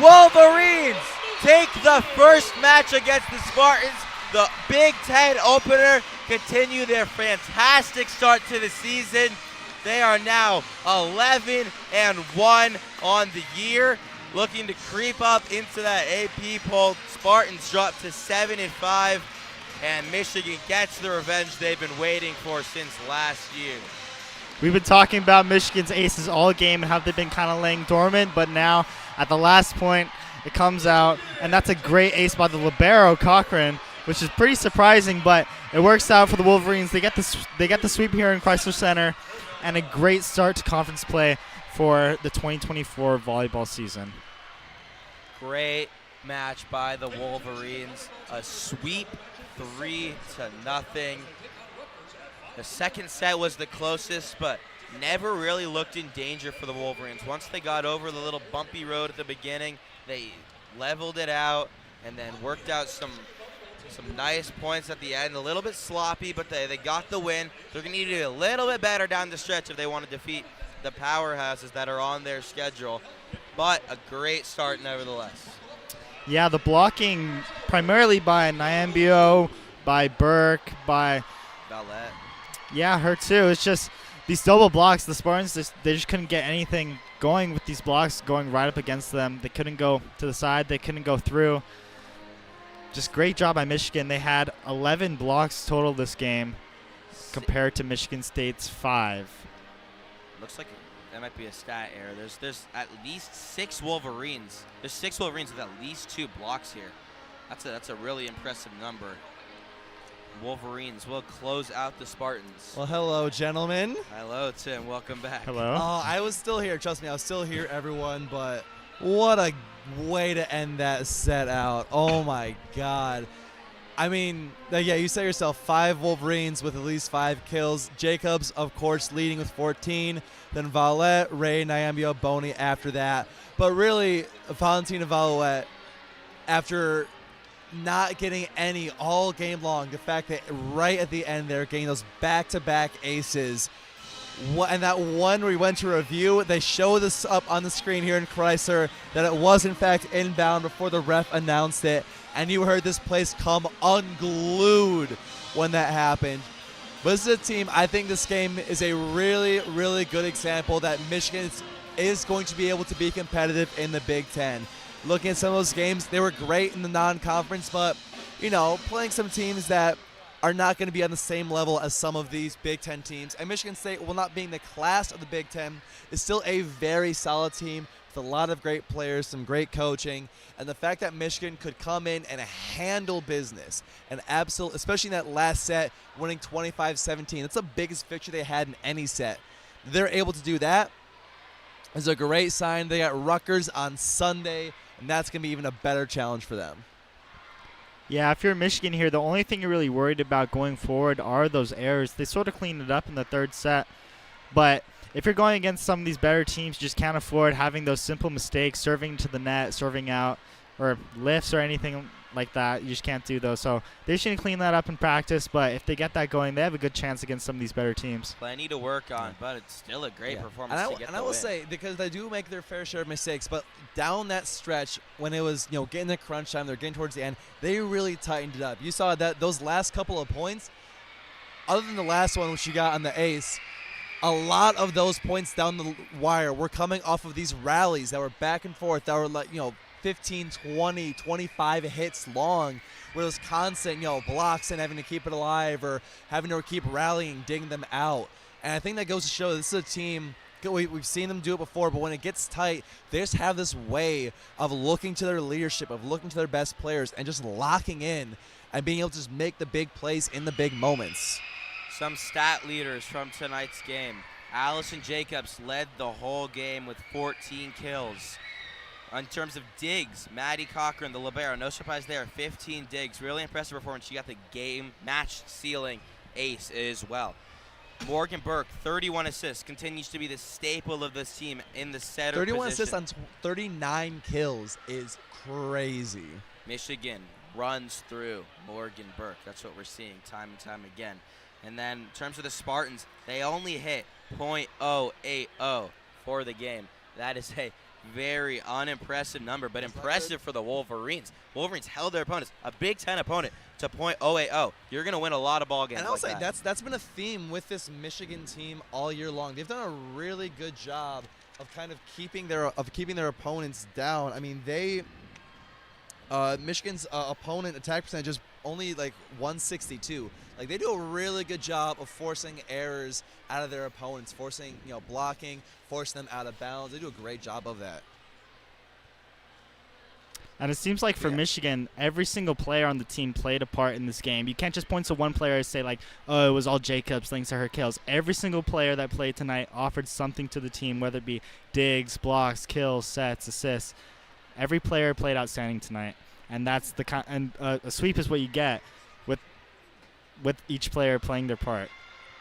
Wolverines take the first match against the Spartans. The Big Ten opener continue their fantastic start to the season. They are now 11-1 on the year, looking to creep up into that AP poll. Spartans drop to 7-5. and Michigan gets the revenge they've been waiting for since last year. We've been talking about Michigan's aces all game and how they've been kind of laying dormant, but now at the last point, it comes out, and that's a great ace by the libero, Cochran, which is pretty surprising, but it works out for the Wolverines. They get the sweep here in Crisler Center, and a great start to conference play for the 2024 volleyball season. Great match by the Wolverines. A sweep, 3-0. The second set was the closest, but never really looked in danger for the Wolverines. Once they got over the little bumpy road at the beginning, they leveled it out and then worked out some nice points at the end. A little bit sloppy, but they got the win. They're going to need to do a little bit better down the stretch if they want to defeat the powerhouses that are on their schedule. But a great start nevertheless. Yeah, the blocking primarily by Nyambio, by Burke, by Valette. Yeah, her too. It's just these double blocks. The Spartans, they just couldn't get anything going with these blocks going right up against them. They couldn't go to the side. They couldn't go through. Just great job by Michigan. They had 11 blocks total this game compared to Michigan State's 5. Looks like that might be a stat error. There's at least 6 Wolverines. There's 6 Wolverines with at least 2 blocks here. That's a really impressive number. Wolverines will close out the Spartans. Well, hello, gentlemen. Hello, Tim. Welcome back. Hello. Oh, I was still here. Trust me, I was still here, everyone. But what a way to end that set out. Oh, my God. I mean, yeah, you say yourself, 5 Wolverines with at least 5 kills. Jacobs, of course, leading with 14. Then Valette, Ray, Nyambio, Boney after that. But really, Valentina Valette, after not getting any all game long, the fact that right at the end they're getting those back-to-back aces. And that one we went to review, they show this up on the screen here in Crisler that it was in fact inbound before the ref announced it, and you heard this place come unglued when that happened. But this is a team, I think this game is a really, really good example that Michigan is going to be able to be competitive in the Big Ten. Looking at some of those games, they were great in the non-conference, but, you know, playing some teams that are not going to be on the same level as some of these Big Ten teams. And Michigan State, while not being the class of the Big Ten, is still a very solid team with a lot of great players, some great coaching, and the fact that Michigan could come in and handle business, and especially in that last set, winning 25-17. That's the biggest victory they had in any set. They're able to do that. It's a great sign. They got Rutgers on Sunday, and that's going to be even a better challenge for them. Yeah, if you're Michigan here, the only thing you're really worried about going forward are those errors. They sort of cleaned it up in the third set, but if you're going against some of these better teams, you just can't afford having those simple mistakes, serving to the net, serving out, or lifts or anything like that. You just can't do those. So they should clean that up in practice, but if they get that going, they have a good chance against some of these better teams. Plenty to work on, but it's still a great performance to get and I will say, because they do make their fair share of mistakes, but down that stretch, when it was, you know, getting the crunch time, they're getting towards the end, they really tightened it up. You saw that those last couple of points, other than the last one which you got on the ace, a lot of those points down the wire were coming off of these rallies that were back and forth, that were like, you know, 15, 20, 25 hits long, where those constant, you know, blocks and having to keep it alive or having to keep rallying, digging them out. And I think that goes to show this is a team, we've seen them do it before, but when it gets tight, they just have this way of looking to their leadership, of looking to their best players and just locking in and being able to just make the big plays in the big moments. Some stat leaders from tonight's game. Allison Jacobs led the whole game with 14 kills. In terms of digs, Maddie Cochran, the libero, no surprise there, 15 digs. Really impressive performance. She got the game match-sealing ace as well. Morgan Burke, 31 assists, continues to be the staple of this team in the setter 31 position. assists on 39 kills is crazy. Michigan runs through Morgan Burke. That's what we're seeing time and time again. And then in terms of the Spartans, they only hit .080 for the game. That is a very unimpressive number, but impressive for the Wolverines. Wolverines held their opponents, a Big Ten opponent, to .080. You're going to win a lot of ball games. And I'll like say that. that's been a theme with this Michigan team all year long. They've done a really good job of kind of keeping their opponents down. I mean, Michigan's opponent attack percentage is only like 162. Like, they do a really good job of forcing errors out of their opponents, forcing, blocking, forcing them out of bounds. They do a great job of that. And it seems like for Yeah. Michigan, every single player on the team played a part in this game. You can't just point to one player and say, like, oh, it was all Jacobs thanks to her kills. Every single player that played tonight offered something to the team, whether it be digs, blocks, kills, sets, assists. Every player played outstanding tonight. And that's a sweep is what you get with each player playing their part.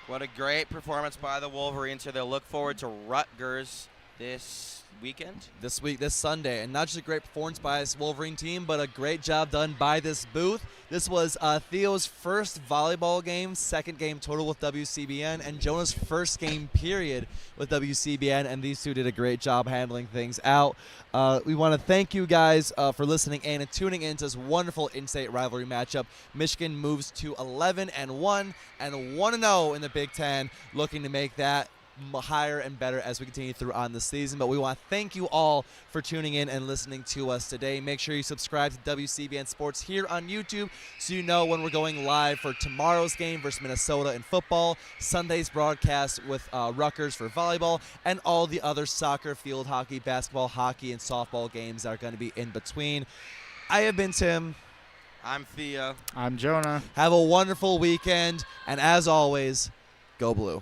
What a great performance by the Wolverines here. They'll look forward to Rutgers this weekend. This Sunday. And not just a great performance by this Wolverine team, but a great job done by this booth. This was Theo's first volleyball game, second game total with WCBN, and Jonah's first game period with WCBN, and these two did a great job handling things out. We want to thank you guys for listening in and tuning in to this wonderful in-state rivalry matchup. Michigan moves to 11-1 and 1-0 in the Big Ten, looking to make that higher and better as we continue through on the season. But we want to thank you all for tuning in and listening to us today. Make sure you subscribe to WCBN Sports here on YouTube so you know when we're going live for tomorrow's game versus Minnesota in football, Sunday's broadcast with Rutgers for volleyball, and all the other soccer, field hockey, basketball, hockey, and softball games that are going to be in between. I have been Tim. I'm Theo. I'm Jonah. Have a wonderful weekend, and as always, go blue.